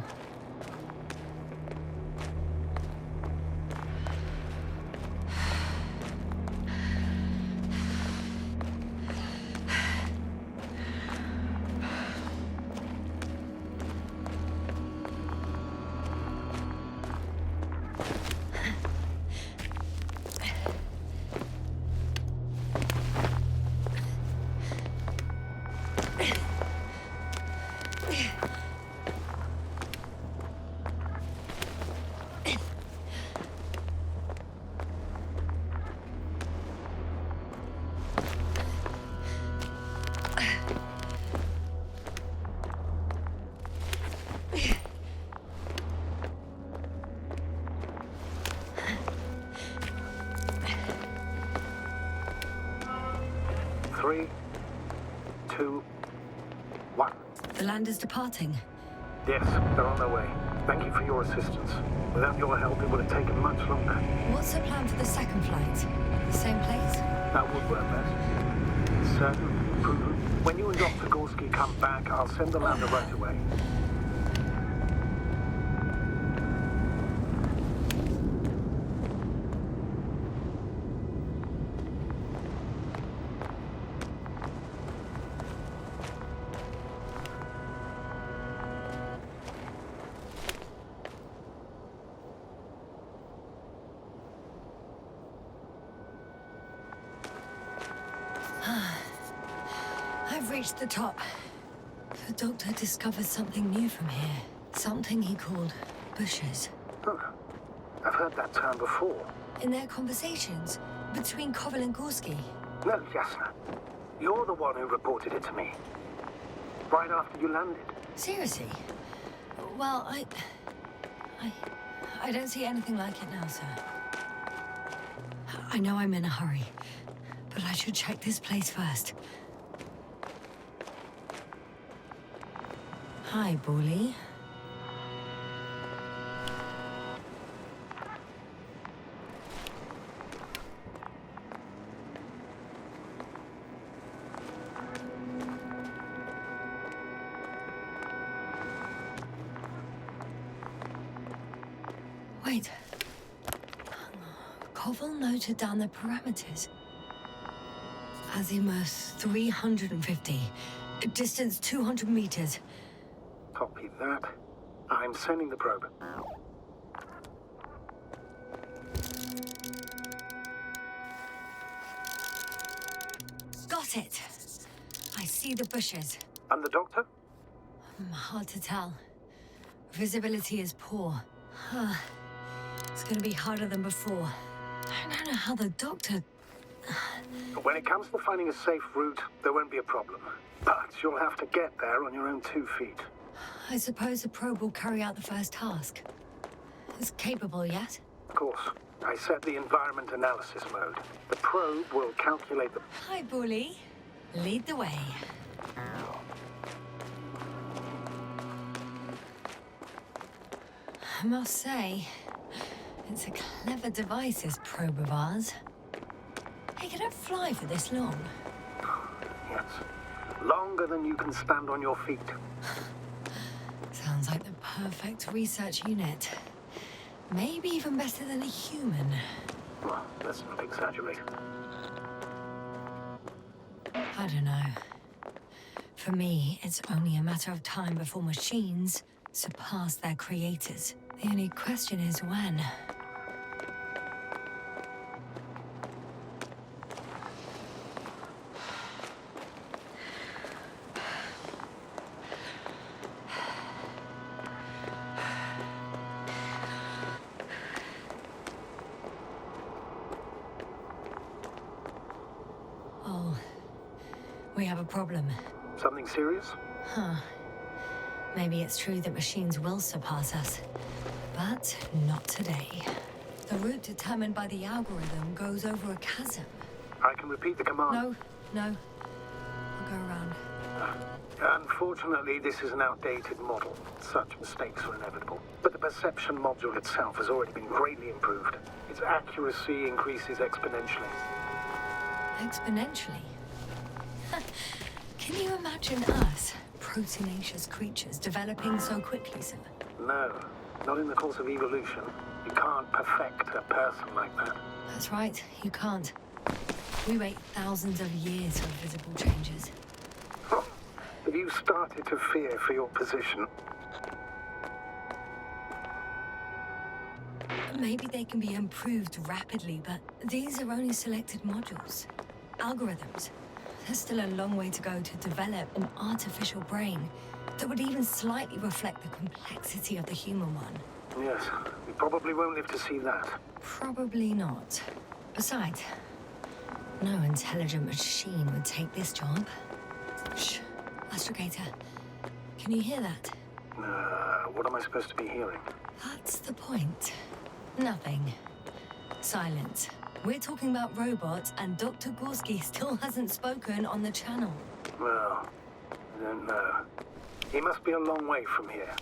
Three, two, one. The land is departing. Yes, they're on their way. Thank you for your assistance. Without your help, it would have taken much longer. What's the plan for the second flight? The same place? That would work best. Certain, proven. When you and Dr. Gorski come back, I'll send the lander right away. I've reached the top. The doctor discovered something new from here. Something he called bushes. Huh. I've heard that term before. In their conversations between Koval and Gorski. No, Jasna. You're the one who reported it to me. Right after you landed. Seriously? Well, I don't see anything like it now, sir. I know I'm in a hurry, but I should check this place first. Hi, Bully. Wait. Koval noted down the parameters. Azimuth 350. Distance 200 meters. Copy that. I'm sending the probe. Got it. I see the bushes. And the doctor? Hard to tell. Visibility is poor. It's gonna be harder than before. I don't know how the doctor... When it comes to finding a safe route, there won't be a problem. But you'll have to get there on your own 2 feet. I suppose the probe will carry out the first task. It's capable yet? Of course. I set the environment analysis mode. The probe will calculate the... Hi, Bully. Lead the way. I must say, it's a clever device, this probe of ours. Hey, can it fly for this long? Yes. Longer than you can stand on your feet. Sounds like the perfect research unit. Maybe even better than a human. Well, let's not exaggerate. I don't know. For me, it's only a matter of time before machines surpass their creators. The only question is when. Oh, we have a problem. Something serious? Huh. Maybe it's true that machines will surpass us, but not today. The route determined by the algorithm goes over a chasm. I can repeat the command. No. I'll go around. Unfortunately, this is an outdated model. Such mistakes are inevitable. But the perception module itself has already been greatly improved. Its accuracy increases exponentially. Exponentially? Can you imagine us, proteinaceous creatures, developing so quickly, sir? No, not in the course of evolution. You can't perfect a person like that. That's right, you can't. We wait thousands of years for visible changes. Have you started to fear for your position? Maybe they can be improved rapidly, but these are only selected modules. Algorithms. There's still a long way to go to develop an artificial brain that would even slightly reflect the complexity of the human one. Yes, we probably won't live to see that. Probably not. Besides, no intelligent machine would take this job. Shh. Astrogator, can you hear that? What am I supposed to be hearing? That's the point. Nothing. Silence. We're talking about robots, and Dr. Gorski still hasn't spoken on the channel. Well, I don't know. He must be a long way from here.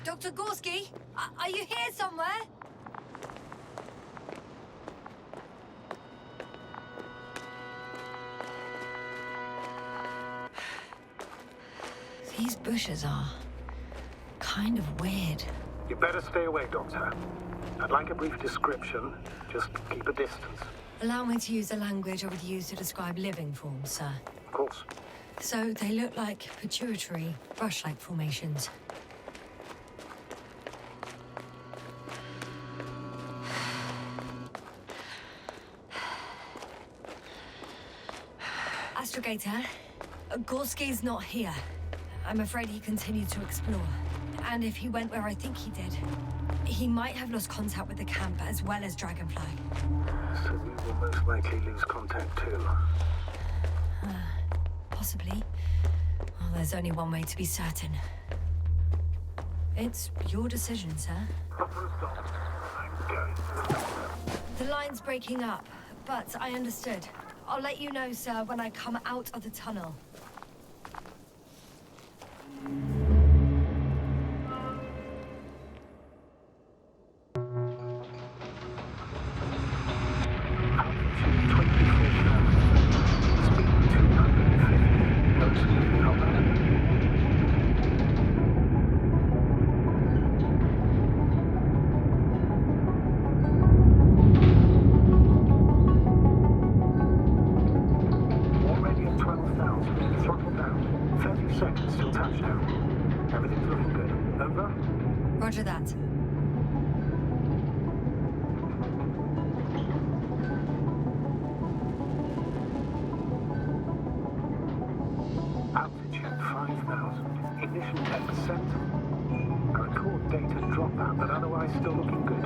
Dr. Gorski, are you here somewhere? These bushes are kind of weird. You better stay away, Doctor. I'd like a brief description. Just keep a distance. Allow me to use the language I would use to describe living forms, sir. Of course. So they look like pituitary, brush-like formations. Astrogator, Gorski's not here. I'm afraid he continued to explore. And if he went where I think he did, he might have lost contact with the camp as well as Dragonfly. So we will most likely lose contact too. Possibly. Well, there's only one way to be certain. It's your decision, sir. Proper assault. I'm going. The line's breaking up, but I understood. I'll let you know, sir, when I come out of the tunnel. Altitude 24,000. Speed 250. Noticeably combat. Already at 12,000. Throttle down. 30 seconds till touchdown. Everything's looking good. Over? Roger that. Altitude 5,000. Ignition 10%. I record data dropout, but otherwise still looking good.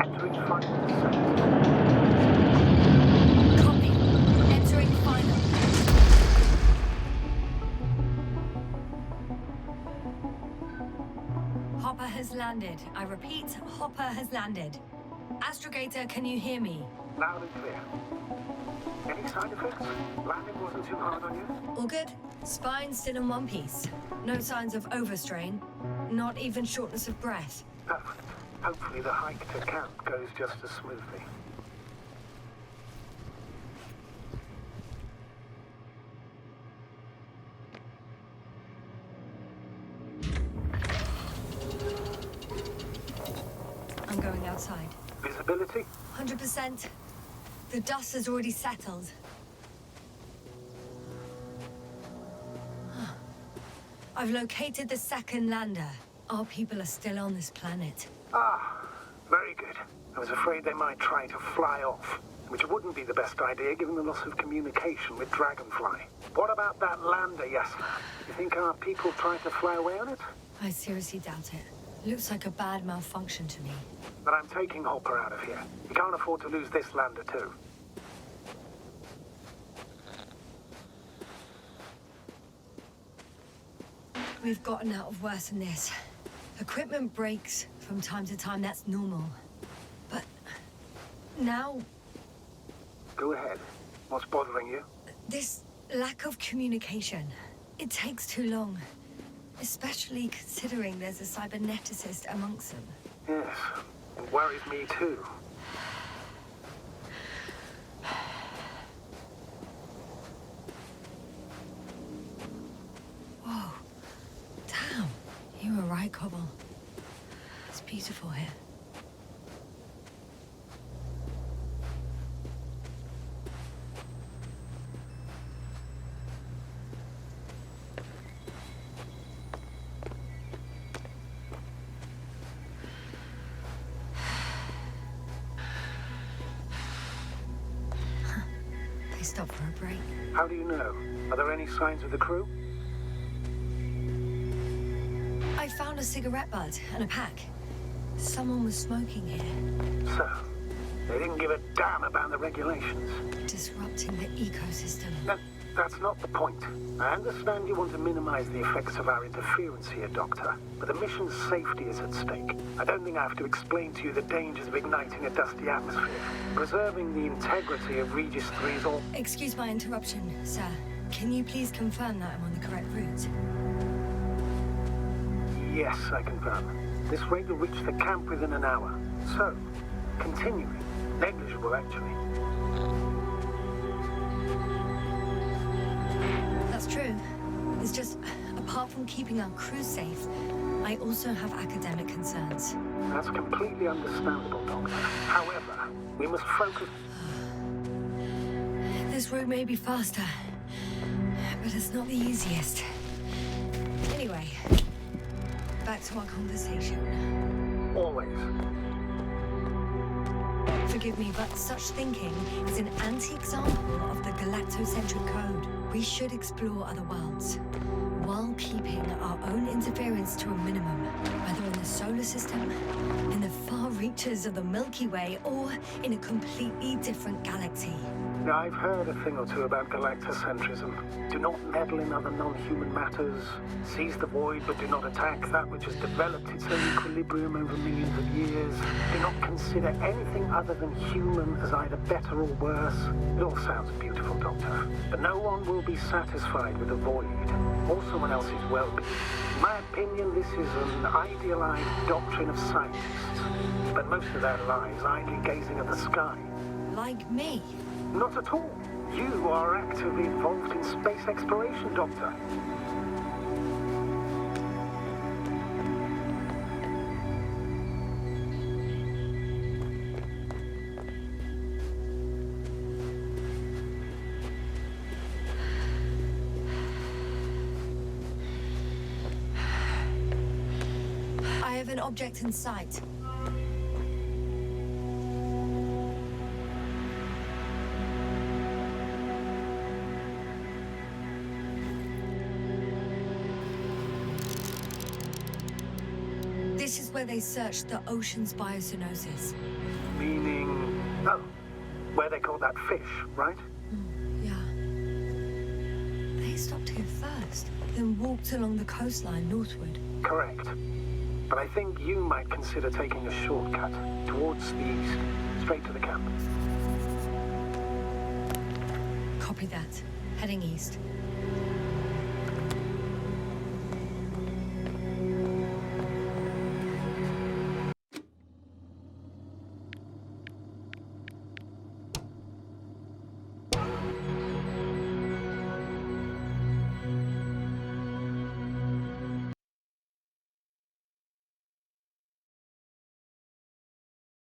Entering final descent. Copy. Entering final. Hopper has landed. I repeat, Hopper has landed. Astrogator, can you hear me? Loud and clear. Any side effects? Landing wasn't too hard on you? All good? Spine still in one piece. No signs of overstrain. Not even shortness of breath. Perfect. Hopefully the hike to camp goes just as smoothly. I'm going outside. Visibility? 100%. The dust has already settled. I've located the second lander. Our people are still on this planet. Ah, very good. I was afraid they might try to fly off, which wouldn't be the best idea given the loss of communication with Dragonfly. What about that lander, Yasna? You think our people tried to fly away on it? I seriously doubt it. Looks like a bad malfunction to me. But I'm taking Hopper out of here. We can't afford to lose this lander too. We've gotten out of worse than this. Equipment breaks from time to time, that's normal. But now, Go ahead. What's bothering you? this lack of communication. It takes too long. Especially considering there's a cyberneticist amongst them. Yes, it worries me too. Whoa. Damn. You were right, Cobble. It's beautiful here. They stopped for a break. How do you know? Are there any signs of the crew? I found a cigarette butt and a pack. Someone was smoking here, So, they didn't give a damn about the regulations. disrupting the ecosystem. No, that's not the point. I understand you want to minimize the effects of our interference here, Doctor, but the mission's safety is at stake. I don't think I have to explain to you the dangers of igniting a dusty atmosphere. Preserving the integrity of Regis 3's all... Excuse my interruption, sir. Can you please confirm that I'm on the correct route? Yes, I confirm. This rate will reach the camp within an hour. So, continuing. Negligible, actually. That's true. It's just, apart from keeping our crew safe, I also have academic concerns. That's completely understandable, Doctor. However, we must focus... This route may be faster, but it's not the easiest. Anyway, back to our conversation. Always. Forgive me, but such thinking is an anti-example of the galactocentric code. We should explore other worlds, while keeping our own interference to a minimum, whether in the solar system, in the far reaches of the Milky Way, or in a completely different galaxy. Now, I've heard a thing or two about galactocentrism. Do not meddle in other non-human matters. Seize the void, but do not attack that which has developed its own equilibrium over millions of years. Do not consider anything other than human as either better or worse. It all sounds beautiful, Doctor. But no one will be satisfied with the void, or someone else's well-being. In my opinion, this is an idealized doctrine of scientists. But most of their lives idly gazing at the sky. Like me. Not at all. You are actively involved in space exploration, Doctor. I have an object in sight. This is where they searched the ocean's biocenosis. Meaning... Oh, where they caught that fish, right? Yeah. They stopped here first, then walked along the coastline northward. Correct. But I think you might consider taking a shortcut towards the east, straight to the camp. Copy that. Heading east.